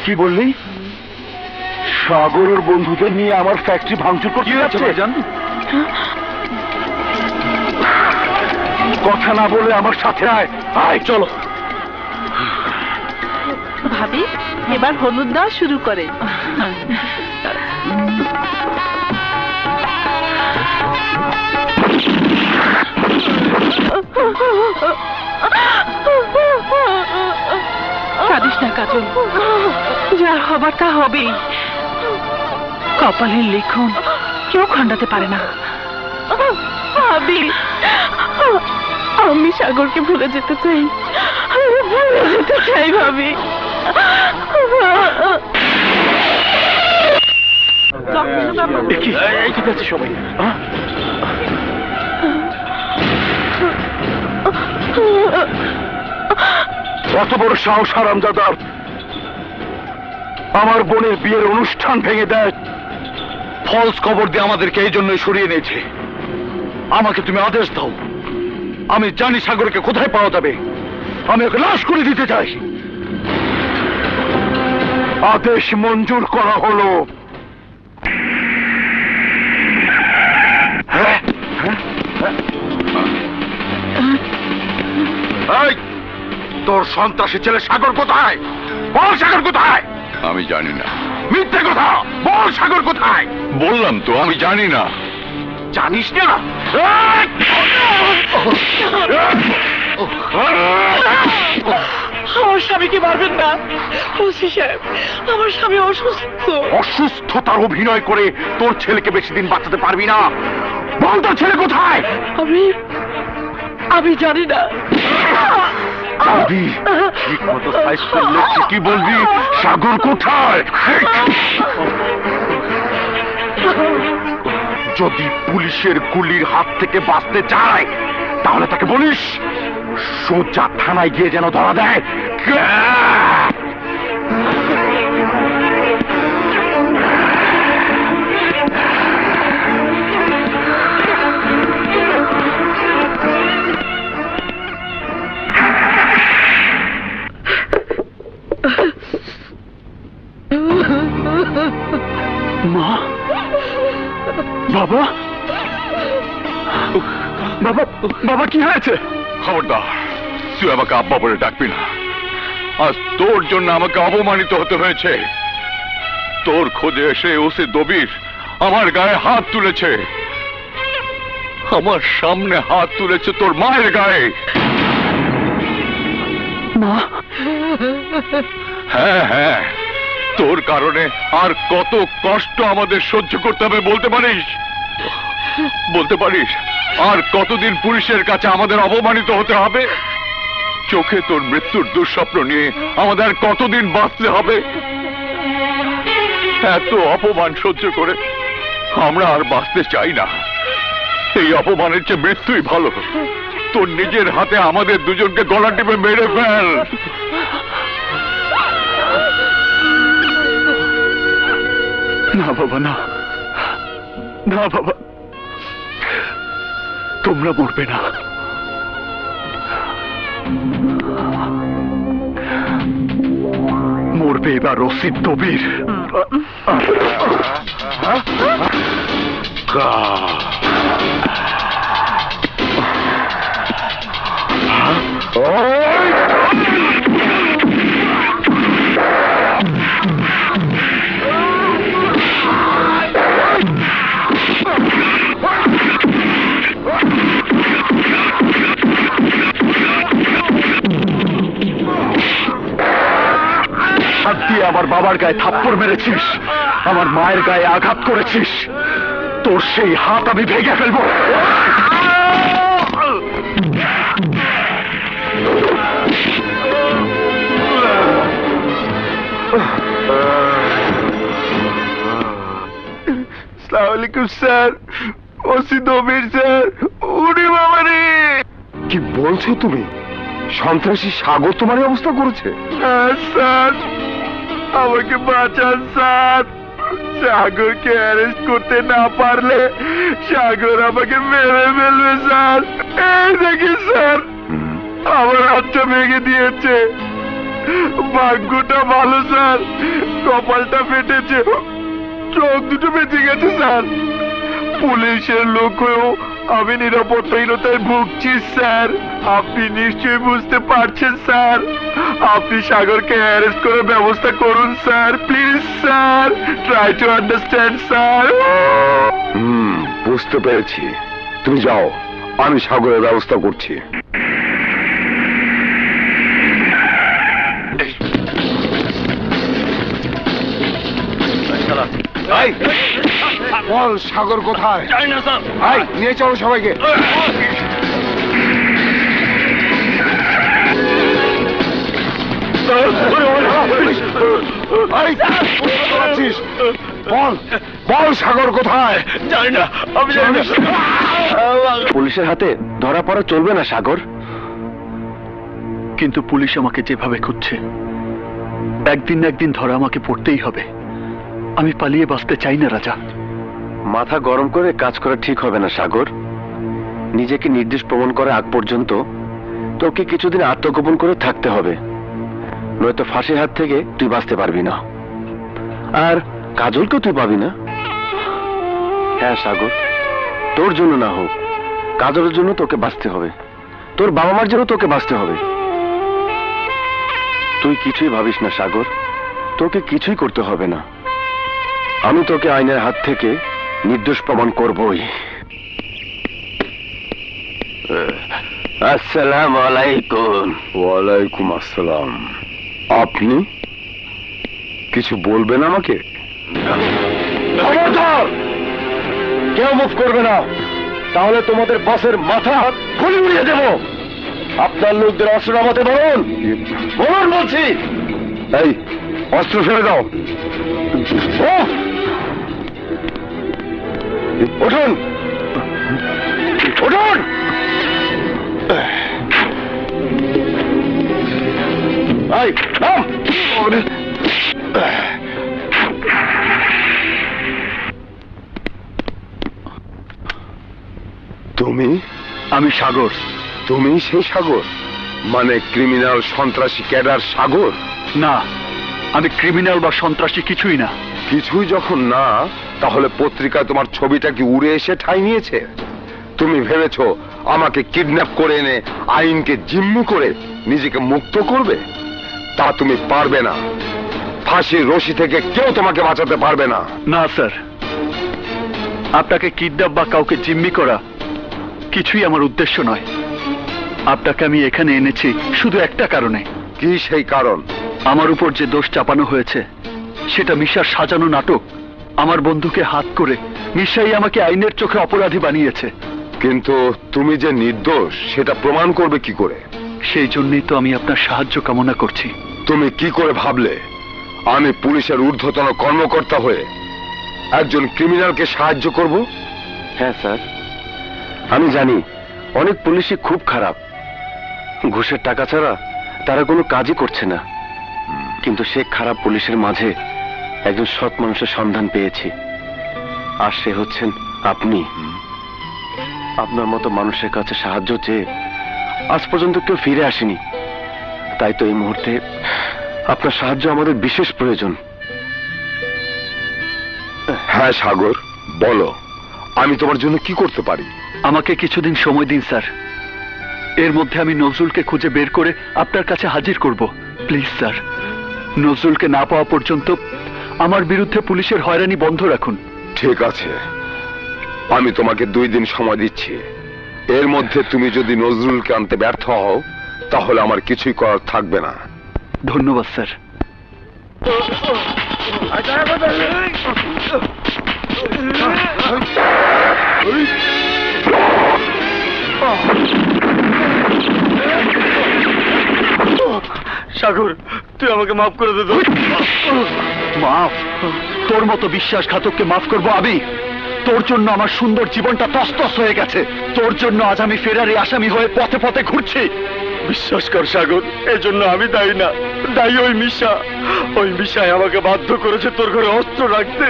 S3: কি বললি? সাগরের বন্ধুদের নিয়ে আমার ফ্যাক্টরি ভাঙচুর করতে যাচ্ছে? কথা না বলে আমার সাথে আয়। আয় চলো।
S8: ভাবি এবার হলুদ দেওয়া শুরু করে।
S2: কাঁদিস না কাজল, যা হবার তা হবেই। কপালের লিখন কেউ খণ্ডাতে পারে না।
S8: ভাবি আমি সাগরকে ভুলে যেতে চাই, ভুলে যেতে চাই ভাবি।
S3: ঠিক আছে সবাই। কত বড় সাহস হারামজাদার, আমার বোনের বিয়ের অনুষ্ঠান ভেঙে দেয়। ফলস খবর দিয়ে আমাদেরকে এই জন্যই সরিয়ে নিয়েছে। আমাকে তুমি আদেশ দাও, আমি জানি সাগরকে কোথায় পাওয়া যাবে। আমি ওকে লাশ করে দিতে চাই। আদেশ মঞ্জুর করা হলো। তোর সন্ত্রাসী ছেলে সাগর কোথায়? বল সাগর কোথায়?
S5: আমি জানি না।
S3: মিথ্যে কথা বল, সাগর কোথায়?
S5: বললাম তো আমি জানি না।
S3: জানিস না?
S8: আমার স্বামীকে মারবেন না ওসি সাহেব, আমার স্বামী অসুস্থ।
S3: অসুস্থতার অভিনয় করে তোর ছেলেকে বেশি দিন বাঁচাতে পারবি না। বল তোর ছেলে কোথায়?
S8: আমি জানি না।
S3: ঠিক মতো সাইজ করলে ঠিকই বলবি সাগর কোথায়। যদি পুলিশের গুলির হাত থেকে বাঁচতে চায় তাহলে তাকে বলিস সোজা থানায় গিয়ে যেন ধরা দেয়। মা, বাবা, বাবা, বাবা কি হয়েছে?
S5: খবরদার, তুই আমাকে আব্বা বলে ডাকবি না। আজ তোর জন্য আমাকে অপমানিত হতে হয়েছে। তোর খোঁজে এসে ওসি দবির আমার গায়ে হাত তুলেছে। আমার সামনে হাত তুলেছে তোর মায়ের গায়ে।
S2: মা,
S5: হ্যাঁ হ্যাঁ, তোর কারণে আর কত কষ্ট আমাদের সহ্য করতে হবে বলতে পারিস? বলতে পারিস আর কতদিন পুলিশের কাছে আমাদের অপমানিত হতে হবে? চোখে তোর মৃত্যুর দুঃস্বপ্ন নিয়ে আমাদের কতদিন বাঁচতে হবে? এত অপমান সহ্য করে আমরা আর বাঁচতে চাই না। এই অপমানের চেয়ে মৃত্যুই ভালো। তোর নিজের হাতে আমাদের দুজনকে গলা টিপে মেরে ফেল।
S3: না বাবা, না না বাবা, তোমরা মরবে না। মরবে এবার ওসি দবির। হাত দিয়ে আমার বাবার গায়ে থাপ্পড় মেরেছিস, আমার মায়ের গায়ে আঘাত করেছিস। তোর সেই হাত আমি ভেঙে ফেলবো। আসসালামু আলাইকুম স্যার, ওসি দবির স্যার। উনি বাবা রে! কি বলছো তুমি? সন্ত্রাসী সাগর তোমার এই অবস্থা করেছে? স্যার আমাকে বাঁচান স্যার। সাগরকে অ্যারেস্ট করতে না পারলে সাগর আমাকে মেরে ফেলবে স্যার। এই দেখি স্যার, আমার হাতটা ভেঙে দিয়েছে।
S5: ভাগ্যটা ভালো স্যার, কপালটা ফেটেছে, চোখ দুটো বেঁচে গেছে স্যার। পুলিশের লোক হয়েও আমি নিরাপত্তাহীনতায় ভুগছি স্যার। আপনি নিশ্চয়ই বুঝতে পারছেন স্যার। আপনি সাগরকে অ্যারেস্ট করে ব্যবস্থা করুন sir, please sir, try to understand sir.
S3: বুঝতে পেরেছি, তুমি যাও, আমি সাগরের ব্যবস্থা করছি। বল সাগর কোথায়? নিয়ে চলো সবাইকে। বল বল সাগর কোথায়?
S5: জানি না, আমি জানি না।
S4: পুলিশের হাতে ধরা পড়া চলবে না সাগর।
S1: কিন্তু পুলিশ আমাকে যেভাবে খুঁজছে, একদিন না একদিন ধরা আমাকে পড়তেই হবে। আমি পালিয়ে বাঁচতে চাই না রাজা।
S4: মাথা গরম করে কাজ করা ঠিক হবে না সাগর। নিজেকে নির্দোষ প্রমাণ করা আগ পর্যন্ত তোকে কিছুদিন আত্মগোপন করে থাকতে হবে, নয়তো ফাঁসির হাত থেকে তুই বাঁচতে পারবি না, আর কাজলকেও তুই পাবি না। হ্যাঁ সাগর, তোর জন্য না হোক, কাজলের জন্য তোকে বাঁচতে হবে, তোর বাবা মার জন্য তোকে বাঁচতে হবে। তুই কিছুই ভাবিস না সাগর, তোকে কিছুই করতে হবে না। আমি তোকে আইনের হাত থেকে নির্দোষ প্রমাণ করবই। আসসালামু আলাইকুম।
S3: ওয়ালাইকুম আসসালাম। আপনি কিছু বলবেন আমাকে?
S4: খবরদার! কেউ মুভ করবে না, তাহলে তোমাদের বসের মাথা খুলে উড়িয়ে দেব। আপনার লোকদের অস্ত্র নামাতে বলুন, বলুন বলছি।
S3: এই অস্ত্র ফেলে দাও।
S4: উঠুন উঠুন। এই নাম।
S3: তুমি?
S1: আমি সাগর।
S3: তুমি সেই সাগর? মানে ক্রিমিনাল সন্ত্রাসী ক্যাডার সাগর?
S1: না, আমি ক্রিমিনাল বা সন্ত্রাসী কিছুই না।
S3: কিছুই যখন না, তাহলে পত্রিকায় তোমার ছবিটা কি উড়ে এসে ঠাঁই নিয়েছে? তুমি ভেবেছো আমাকে কিডন্যাপ করে এনে আইনকে জিম্মি করে নিজেকে মুক্ত করবে? তা তুমি পারবে না। ফাঁসির রশি থেকে কেউ তোমাকে বাঁচাতে পারবে না।
S1: না স্যার, আপনাকে কিডন্যাপ বা কাউকে জিম্মি করা কিছুই আমার উদ্দেশ্য নয়। আপনাকে আমি এখানে এনেছি শুধু একটা কারণে।
S3: কি সেই কারণ?
S1: আমার উপর যে দোষ চাপানো হয়েছে সেটা মিশার সাজানো নাটক। আমার বন্ধুকে হাত করে মিশাই আমাকে আইনের চোখে অপরাধী বানিয়েছে।
S3: কিন্তু তুমি যে নির্দোষ সেটা প্রমাণ করবে কি করে?
S1: সেই জন্যই তো আমি আপনার সাহায্য কামনা করছি।
S3: তুমি কি করে ভাবলে আমি পুলিশের ঊর্ধ্বতন কর্মকর্তা হয়ে একজন ক্রিমিনালকে সাহায্য করব?
S4: হ্যাঁ স্যার, আমি জানি অনেক পুলিশই খুব খারাপ, ঘুষের টাকা ছাড়া তারা কোনো কাজই করছে না। কিন্তু সে খারাপ পুলিশের মাঝে একজন সৎ মানুষের সন্ধান পেয়েছি, আর সে হচ্ছেন আপনি। আপনার মতো মানুষের কাছে সাহায্য চেয়ে আজ পর্যন্ত কেউ ফিরে আসেনি, তাই তো এই মুহূর্তে আপনার সাহায্য আমাদের বিশেষ প্রয়োজন।
S3: হ্যাঁ সাগর, বলো আমি তোমার জন্য কি করতে পারি?
S1: আমাকে কিছুদিন সময় দিন স্যার, এর মধ্যে আমি নজরুলকে খুঁজে বের করে আপনার কাছে হাজির করব। প্লিজ স্যার, নজরুলকে না পাওয়া পর্যন্ত আমার বিরুদ্ধে পুলিশের হয়রানি বন্ধ রাখুন।
S3: ঠিক আছে, আমি তোমাকে 2 দিন সময় দিচ্ছি। এর মধ্যে তুমি যদি নজরুলকে আনতে ব্যর্থ হও তাহলে আমার কিছুই করার থাকবে না।
S1: ধন্যবাদ স্যার।
S5: সাগর, তুই আমাকে মাফ করে দে।
S1: মাফ? তোর মতো বিশ্বাসঘাতককে মাফ করবো আমি? তোর জন্য আমার সুন্দর জীবনটা তছতছ হয়ে গেছে, তোর জন্য আজ আমি ফেরারি আসামি হয়ে পথে পথে ঘুরছি।
S5: বিশ্বাস কর সাগর, এই জন্য আমি দায়ী না, দায়ী ওই মিশা। ওই মিশাই আমাকে বাধ্য করেছে তোর ঘরে অস্ত্র রাখতে।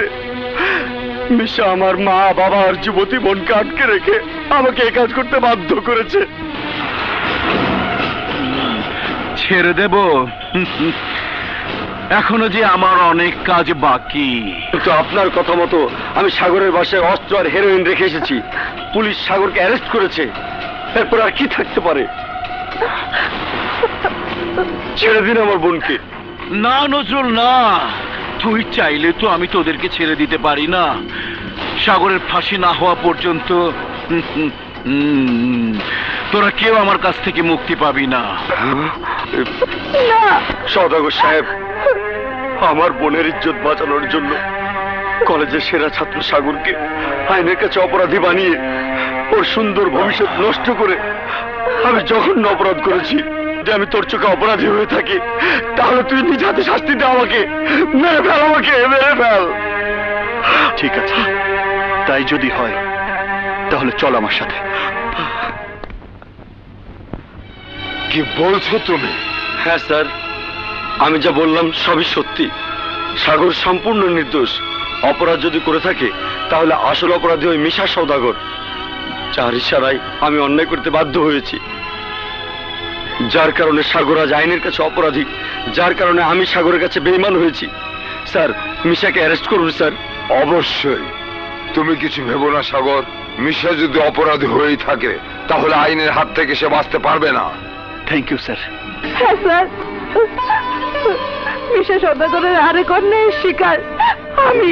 S5: মিশা আমার মা বাবা আর যুবতী বোনকে আটকে রেখে আমাকে এই কাজ করতে বাধ্য করেছে।
S3: ছেড়ে দেব? এখনো যে আমার অনেক কাজ বাকি।
S4: কিন্তু আপনার কথা মতো আমি সাগরের বাসায় অস্ত্র আর হেরোইন রেখে এসেছি। পুলিশ সাগরকে অ্যারেস্ট করেছে, এরপর আর কি থাকতে পারে? ছেড়ে দিন আমার বোনকে।
S3: না নজরুল, না, তুই চাইলে তো আমি তোদেরকে ছেড়ে দিতে পারি না। সাগরের ফাঁসি না হওয়া পর্যন্ত তোরা কেউ আমার কাছ থেকে মুক্তি পাবি না।
S4: সওদাগর সাহেব, আমার বোনের ইজ্জত বাঁচানোর জন্য কলেজের সেরা ছাত্র সাগরকে আইনের কাছে অপরাধী বানিয়ে ওর সুন্দর ভবিষ্যৎ নষ্ট করে আমি জঘন্য অপরাধ করেছি। যে আমি তোর চোখে অপরাধী হয়ে থাকি, তাহলে তুই নিজ হাতে শাস্তি দে আমাকে। মেরে ফেল আমাকে, মেরে ফেল। ঠিক আছে, তাই যদি হয় তাহলে চল আমার সাথে।
S5: কি বলছো তুমি?
S4: হ্যাঁ স্যার, আমি যা বললাম সবই সত্যি। সাগর সম্পূর্ণ নির্দোষ। অপরাধ যদি করে থাকে তাহলে আসল অপরাধী ওই মিশা সওদাগর, যার ইশারায় আমি অন্যায় করতে বাধ্য হয়েছি, যার কারণে সাগর আজ আইনের কাছে অপরাধী, যার কারণে আমি সাগরের কাছে বেঈমান হয়েছি। স্যার, মিশাকে অ্যারেস্ট করুন স্যার।
S5: অবশ্যই। তুমি কিছু ভেবো না সাগর, মিশা যদি অপরাধী হয়েই থাকে তাহলে আইনের হাত থেকে সে বাঁচতে পারবে না।
S4: Thank you sir.
S8: হ্যাঁ স্যার, মিশা সওদাগরের আরেক অন্যায়ের শিকার আমি।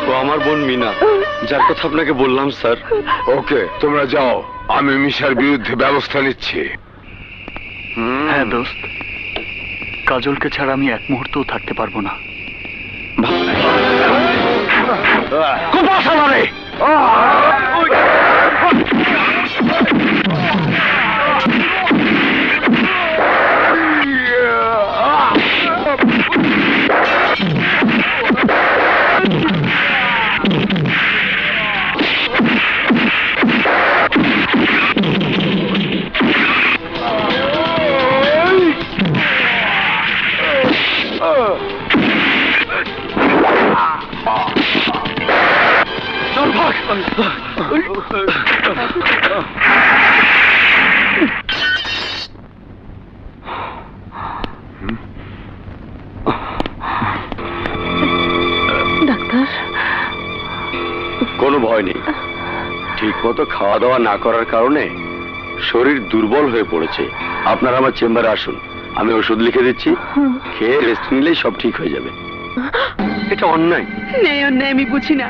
S4: ও আমার বোন মিনা, যার কথা আপনাকে বললাম স্যার।
S5: ওকে, তোমরা যাও, আমি মিশার বিরুদ্ধে ব্যবস্থা নিচ্ছি।
S4: হ্যাঁ দোস্ত, কাজলকে ছাড়া আমি এক মুহূর্তও থাকতে পারবো না।
S8: ডাক্তার,
S4: কোনো ভয় নেই। ঠিক মতো খাওয়া দাওয়া না করার কারণে শরীর দুর্বল হয়ে পড়েছে। আপনারা আমার চেম্বারে আসুন, আমি ওষুধ লিখে দিচ্ছি, খেয়ে রেস্ট নিলেই সব ঠিক হয়ে যাবে। এটা অন্যায়।
S8: এই অন্যায় আমি বুঝি না।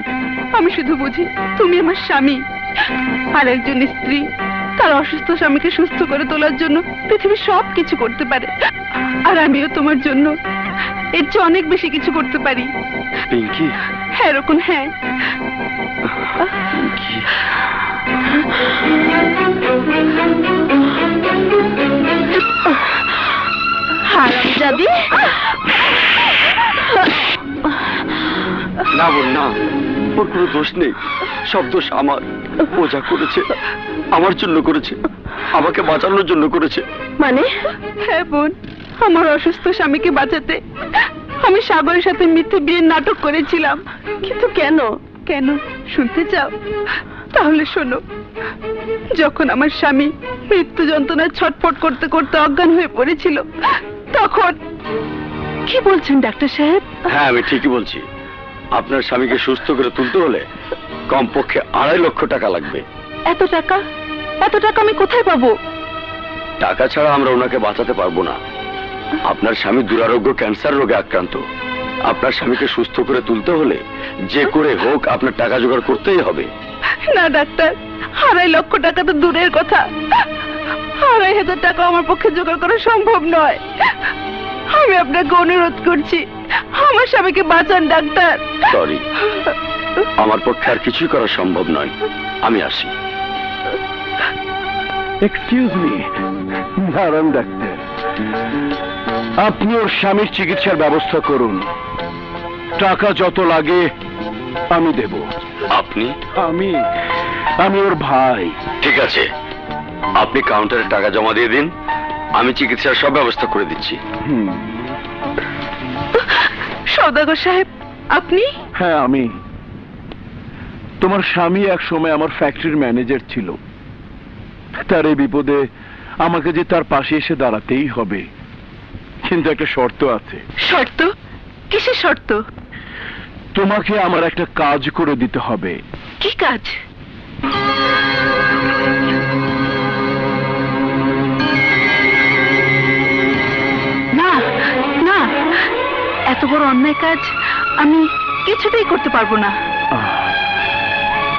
S8: আমি শুধু বুঝি তুমি আমার স্বামী, আর একজন স্ত্রী তার অসুস্থ স্বামীকে সুস্থ করে তোলার জন্য পৃথিবীর সব কিছু করতে পারে। আর আমিও তোমার জন্য এর চেয়ে অনেক বেশি কিছু করতে পারি।
S4: পিঙ্কি,
S8: হ্যাঁ রকম, হ্যাঁ। হারামজাদি।
S4: না বোন না, ওর কোনো দোষ নেই, সব দোষ আমার। ও যা করেছে আমার জন্য করেছে, আমাকে বাঁচানোর জন্য করেছে।
S8: মানে? হ্যাঁ বোন, আমার অসুস্থ স্বামীকে বাঁচাতে আমি সাগরের সাথে মিথ্যে বিয়ের নাটক করেছিলাম। কিন্তু কেন? কেন শুনতে চাও? তাহলে শোনো। যখন আমার স্বামী মৃত্যু যন্ত্রণায় ছটফট করতে করতে অজ্ঞান হয়ে পড়েছিল, তখন কি বলছেন ডাক্তার সাহেব?
S4: হ্যাঁ, আমি ঠিকই বলছি। আপনার স্বামীকে সুস্থ করে তুলতে হলে কমপক্ষে 2.5 লক্ষ টাকা লাগবে।
S8: এত টাকা? এত টাকা আমি কোথায় পাবো?
S4: টাকা ছাড়া আমরা ওনাকে বাঁচাতে পারবো না। আপনার স্বামী দুরারোগ্য ক্যান্সার রোগে আক্রান্ত। আপনার স্বামীকে সুস্থ করে তুলতে হলে যে করে হোক আপনার টাকা জোগাড় করতেই হবে।
S8: না ডাক্তার, 2.5 লক্ষ টাকা তো দূরের কথা, 2,500 টাকা আমার পক্ষে জোগাড় করা সম্ভব নয়। আমি আপনাকে অনুরোধ করছি, আমার স্বামীকে বাঁচান ডাক্তার।
S4: সরি, আমার পক্ষে আর কিছুই করা সম্ভব নয়। আমি আসি।
S3: এক্সকিউজ মি, দাঁড়ান ডাক্তার, আপনি ওর স্বামীর চিকিৎসার ব্যবস্থা করুন। টাকা যত লাগে আমি দেব।
S4: আপনি?
S3: আমি ওর ভাই।
S4: ঠিক আছে, আপনি কাউন্টারে টাকা জমা দিয়ে দিন, আমি চিকিৎসার সব ব্যবস্থা করে দিচ্ছি।
S8: সওদাগর সাহেব, আপনি?
S3: হ্যাঁ আমি। তোমার স্বামী এক সময় আমার ফ্যাক্টরির ম্যানেজার ছিল। তার এই বিপদে আমাকে যে তার পাশে এসে দাঁড়াতেই হবে। কিন্তু একটা শর্ত আছে।
S8: শর্ত? কিসের শর্ত?
S3: তোমাকে আমার একটা কাজ করে দিতে হবে।
S8: কি কাজ? না না, এত বড় অন্যায় কাজ আমি কিছুতেই করতে পারবো না।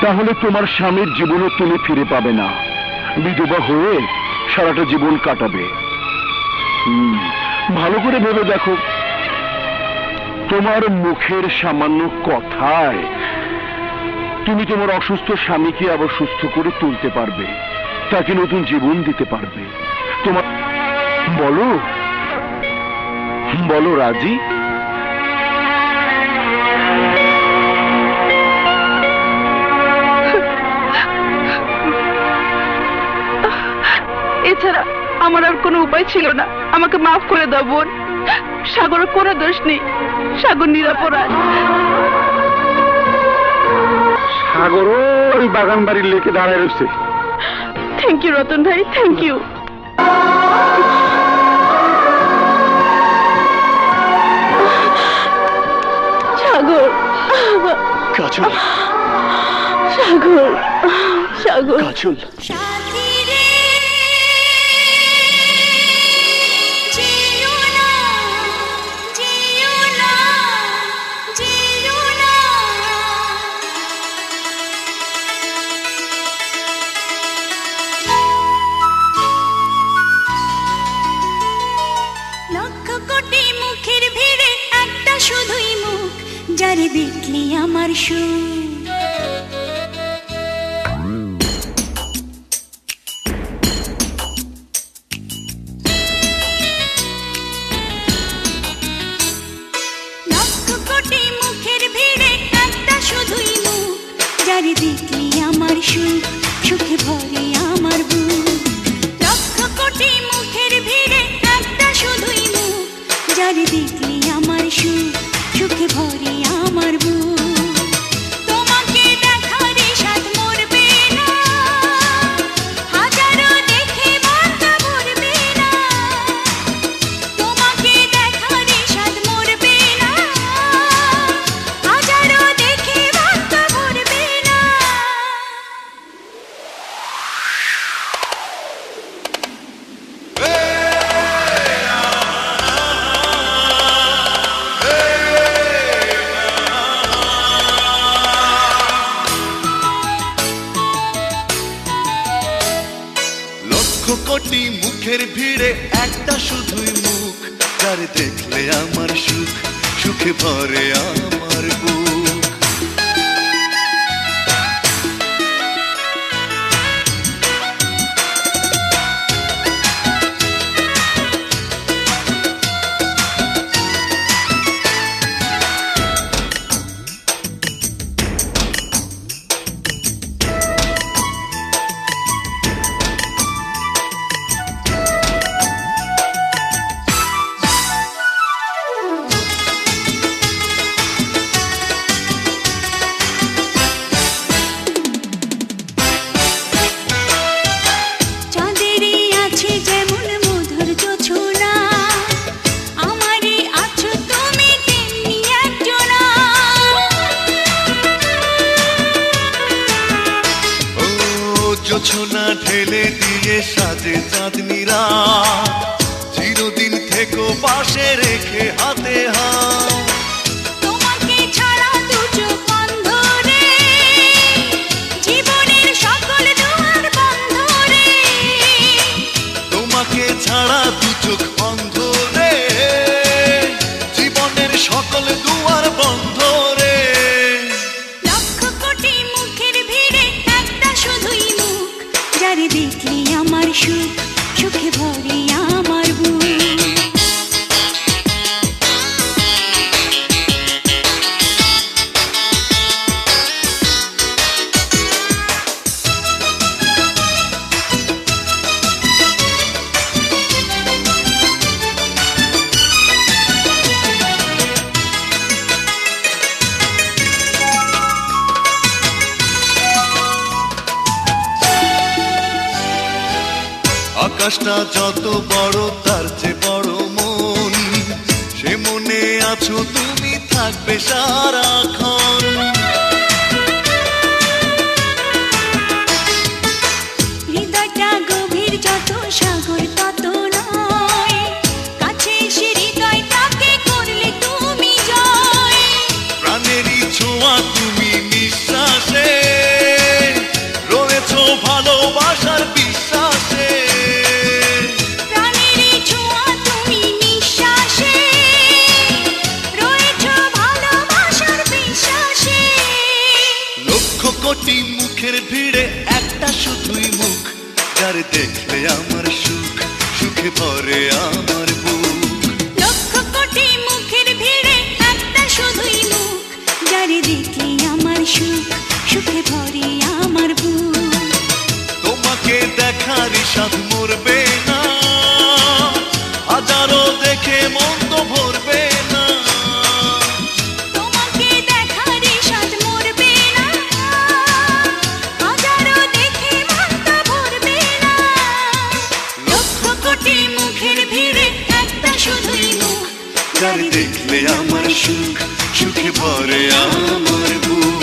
S3: তাহলে তোমার স্বামীর জীবনে তুমি ফিরে পাবে না, বিধবা হয়ে সারাটা জীবন কাটাবে। ভালো করে ভেবে দেখো, তোমার মুখের সামান্য কথায় তুমি তোমার অসুস্থ স্বামীকে আবার সুস্থ করে তুলতে পারবে, তাকে নতুন জীবন দিতে পারবে। তোমার বলো বলো রাজি?
S8: এছাড়া আমার আর কোনো উপায় ছিল না। আমাকে মাফ করে দাও বোন। সাগরের কোনো দোষ নেই, সাগর নিরাপরাধ।
S3: সাগর ওই বাগান বাড়ির লেকে দাঁড়ায় রয়েছে।
S8: থ্যাংক ইউ রতন ভাই, থ্যাংক ইউ। সাগর,
S4: কাজল,
S8: সাগর, সাগর,
S4: কাজল।
S9: যারে দেখলি আমার লক্ষ কোটি মুখের ভিড়ে একটা শুধুই মুখ, যারে দেখলি আমার সুখে ভরে আমার বুক। লক্ষ কোটি মুখের ভিড়ে একটা শুধুই মুখ, যারে দেখলি আমার সুখে ভরে আমার বুক। তোমাকে দেখার স্বাদ মরবে না, হাজারো দেখে মনটা ভরবে না। তোমাকে দেখার স্বাদ মরবে না, হাজারো দেখে মনটা ভরবে না।
S10: কোটি মুখের ভিড়ে একটা শুধুই মুখ, যার দেখলে আমার সুখে ভরে আমার বুক। ঢেলে দিয়ে সাজে চাঁদনিরা, চিরদিন থেকো পাশে রেখে হাতে হাত।
S9: তোমাকে ছাড়া দু চোখ বন্ধ রে, জীবনের সকল দুয়ার বন্ধ রে।
S10: তোমাকে ছাড়া দু চোখ বন্ধ রে, জীবনের সকল দুয়ার বন্ধ রে।
S9: লক্ষ কোটি মুখের ভিড়ে একটা শুধুই মুখ, যারে দেখলি আমার সুখে ভরে আমার বুক।
S10: আকাশটা যত বড় তার চেয়ে বড় মন, তুমি থাকবে সারাক্ষণ।
S9: হৃদয়টা গভীর যত সাগর তত নয়, কাছে এসে হৃদয়টাকে করলে তুমি জয়।
S10: প্রাণেরই ছোঁয়া তুমি নিঃশ্বাসে, রয়েছো ভালোবাসার বিশ্বাসে।
S9: প্রাণেরই ছোঁয়া তুমি নিঃশ্বাসে, রয়েছো ভালোবাসার বিশ্বাসে।
S10: লক্ষ কোটি মুখের ভিড়ে একটা শুধুই মুখ, যার দেখলে আমার সুখ, সুখে ভরে আমার বুক।
S9: লক্ষ কোটি মুখের ভিড়ে একটা শুধুই মুখ, যারে দেখলে আমার সুখ, সুখে ভরে আমার বুক।
S10: তোমাকে দেখার স্বাদ মরবে না, হাজারো দেখে মন তো ভরবে না।
S9: তোমাকে দেখার স্বাদ মরবে না, হাজারো দেখে মন তো ভরবে না। লক্ষ কোটি মুখের ভিড়ে একটা শুধুই মুখ,
S10: যার দেখলে আমার সুখ, সুখে ভরে আমার বুক।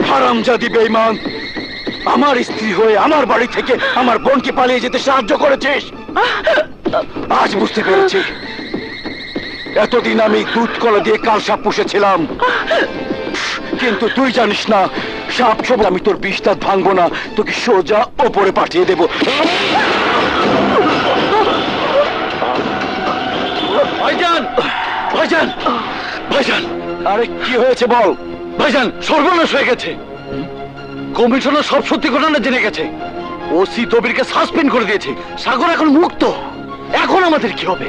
S3: হারামজাদি বেঈমান, আমার স্ত্রী হয়ে আমার বাড়ি থেকে আমার বোনকে পালিয়ে যেতে সাহায্য করেছিস। আজ বুঝতে পেরেছি, এতদিন আমি দুধ কলা দিয়ে কাল সাপ পুষেছিলাম, কিন্তু তুই জানিস না সাপ সব আমি তোর বিষ দাঁত ভাঙবো না, তোকে সোজা ওপরে পাঠিয়ে দেবো। ভাইজান, ভাইজান, ভাইজান, আরে কি হয়েছে বল? ভাইজান, সর্বনাশ হয়ে গেছে। কমিশনার সব সত্যি ঘটনা জেনে গেছে, ওসি দবিরকে সাসপেন্ড করে দিয়েছে। সাগর এখন মুক্ত। এখন আমাদের কি হবে?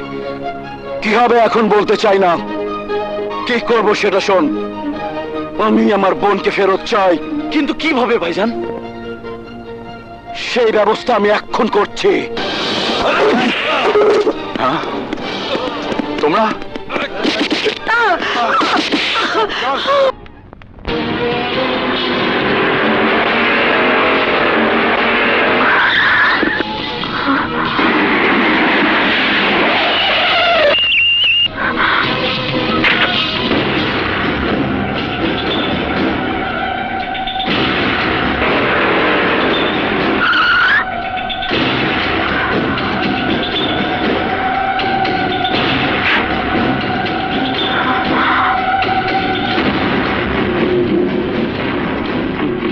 S3: কি হবে এখন বলতে চাই না, কি করবো সেটা শোন। আমি আমার বোনকে ফেরত চাই, কিন্তু কিভাবে ভাইজান? সেই ব্যবস্থা আমি এখন করছি। হ্যাঁ, তোমরা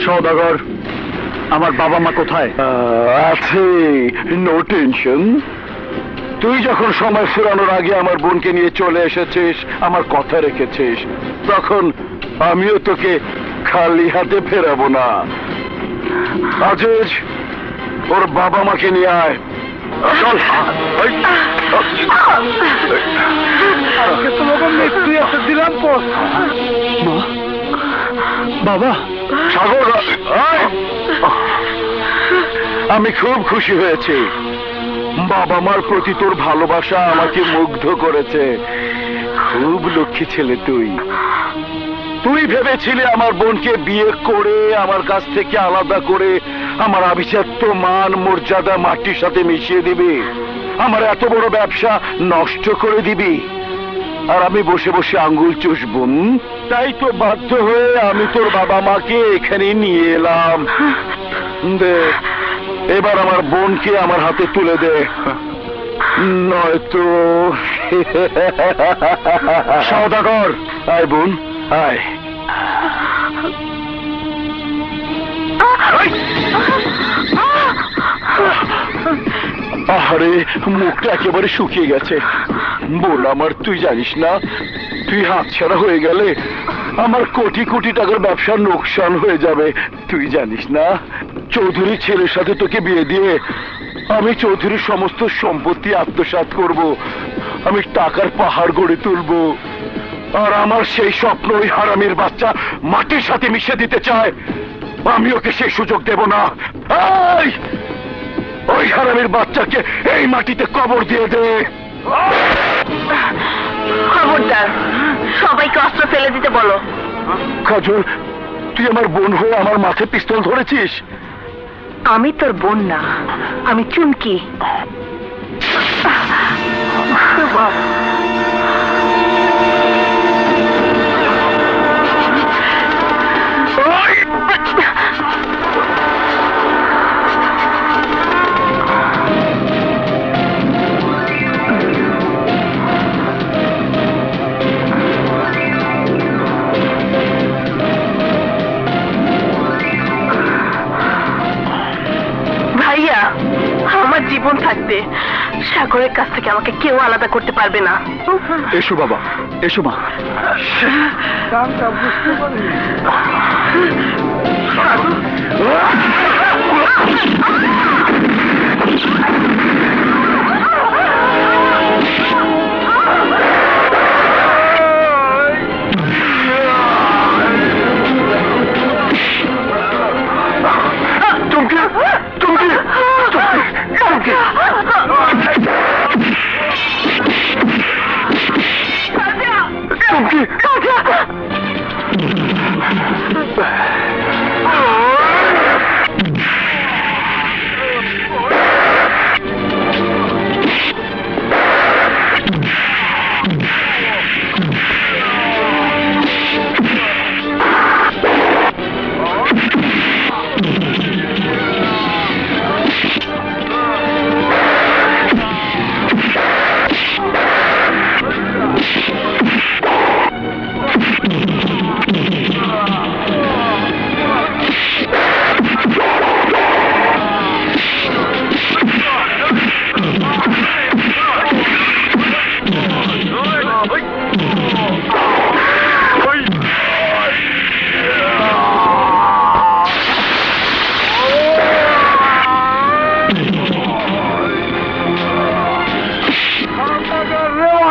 S3: সওদাগর, আমার বাবা মা কোথায়? আছে, নো টেনশন। তুই যখন সময় ফুরানোর আগে আমার বোনকে নিয়ে চলে এসেছিস, আমার কথা রেখেছিস, তখন আমিও তোকে খালি হাতে ফেরাবো না। আজিজ, ওর বাবা মাকে নিয়ে আয়। চল। তোমাকে মৃত্যু এসে দিলাম। বাবা, সাগর, আমি খুব খুশি হয়েছি। বাবা মার প্রতি তোর ভালোবাসা আমাকে মুগ্ধ করেছে। খুব লক্ষ্মী ছেলে তুই। তুই ভেবেছিলে আমার বোনকে বিয়ে করে আমার কাছ থেকে আলাদা করে আমার আভিজাত্য মান মর্যাদা মাটির সাথে মিশিয়ে দিবি, আমার এত বড় ব্যবসা নষ্ট করে দিবি, আর আমি বসে বসে আঙ্গুল চুষবো। তাই তো বাধ্য হয়ে আমি তোর বাবা মাকে এখানে নিয়ে এলাম। দে, এবার আমার বোনকে আমার হাতে তুলে দে, নয়তো। সওদাগর, আয় বোন, আয়। আরে, মুখটা একেবারে শুকিয়ে গেছে। বোন আমার, তুই জানিস না, তুই হাতছাড়া হয়ে গেলে আমার কোটি কোটি টাকার ব্যবসার লোকসান হয়ে যাবে। তুই জানিস না, চৌধুরী ছেলের সাথে তোকে বিয়ে দিয়ে আমি চৌধুরীর সমস্ত সম্পত্তি আত্মসাৎ করব, আমি টাকার পাহাড় গড়ে তুলব, আর আমার সেই স্বপ্ন ওই হারামির বাচ্চা মাটির সাথে মিশে দিতে চায়। আমি ওকে সেই সুযোগ দেব না। ওই হারামির বাচ্চাকে এই মাটিতে কবর দিয়ে দে।
S8: খবরদার, সবাইকে অস্ত্র ফেলে দিতে বলো।
S3: কাজল, তুই আমার বোন হয়ে আমার মাথায় পিস্তল ধরেছিস?
S8: আমি তোর বোন না, আমি চুমকি। ভাইয়া, আমার জীবন থাকতে সাগরের কাছ থেকে আমাকে কেউ আলাদা করতে পারবে না।
S3: এসো বাবা, এসো মা।
S6: বুঝতে পারিনি।
S3: চমকে চমকে চমকে চমকে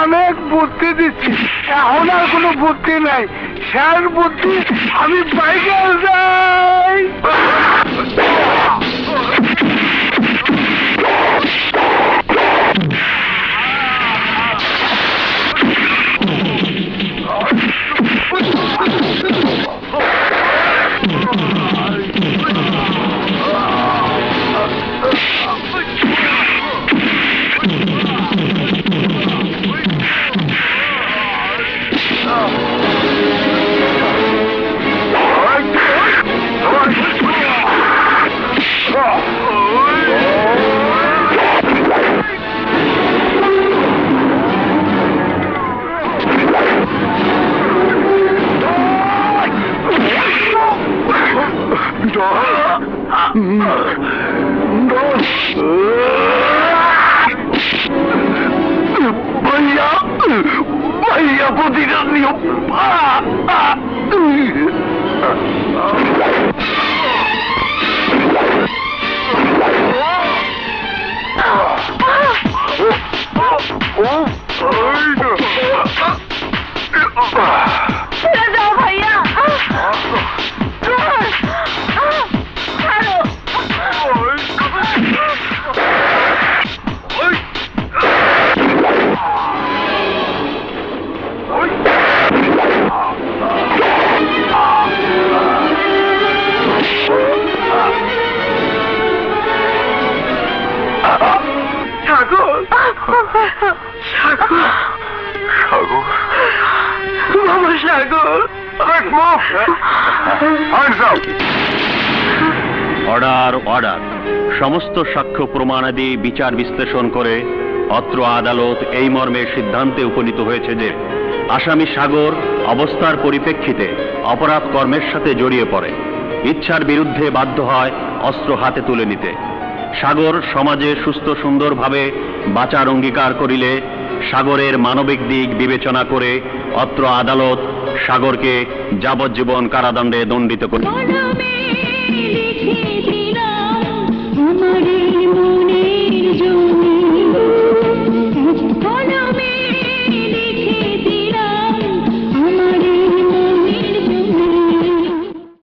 S6: অনেক বুদ্ধি দিচ্ছি, এখন আর কোনো বুদ্ধি নাই। শেষ বুদ্ধি, আমি বাইকে যাই।
S3: भैया भैया प्रतिरोध नहीं हो।
S8: जाओ भैया।
S3: সাগর সাগর সাগর
S8: বাবা সাগর।
S11: Order order. সমস্ত সাক্ষ্য প্রমাণাদি বিচার বিশ্লেষণ করে অত্র আদালত এই মর্মে সিদ্ধান্তে উপনীত হয়েছে যে আসামি সাগর অবস্থার পরিপ্রেক্ষিতে অপরাধ কর্মের সাথে জড়িয়ে পড়ে, ইচ্ছার বিরুদ্ধে বাধ্য হয় অস্ত্র হাতে তুলে নিতে। সাগর সমাজে সুস্থ সুন্দরভাবে বাঁচার অঙ্গীকার করিলে সাগরের মানবিক দিক বিবেচনা করে অত্র আদালত সাগরকে যাবজ্জীবন কারাদণ্ডে দণ্ডিত করে।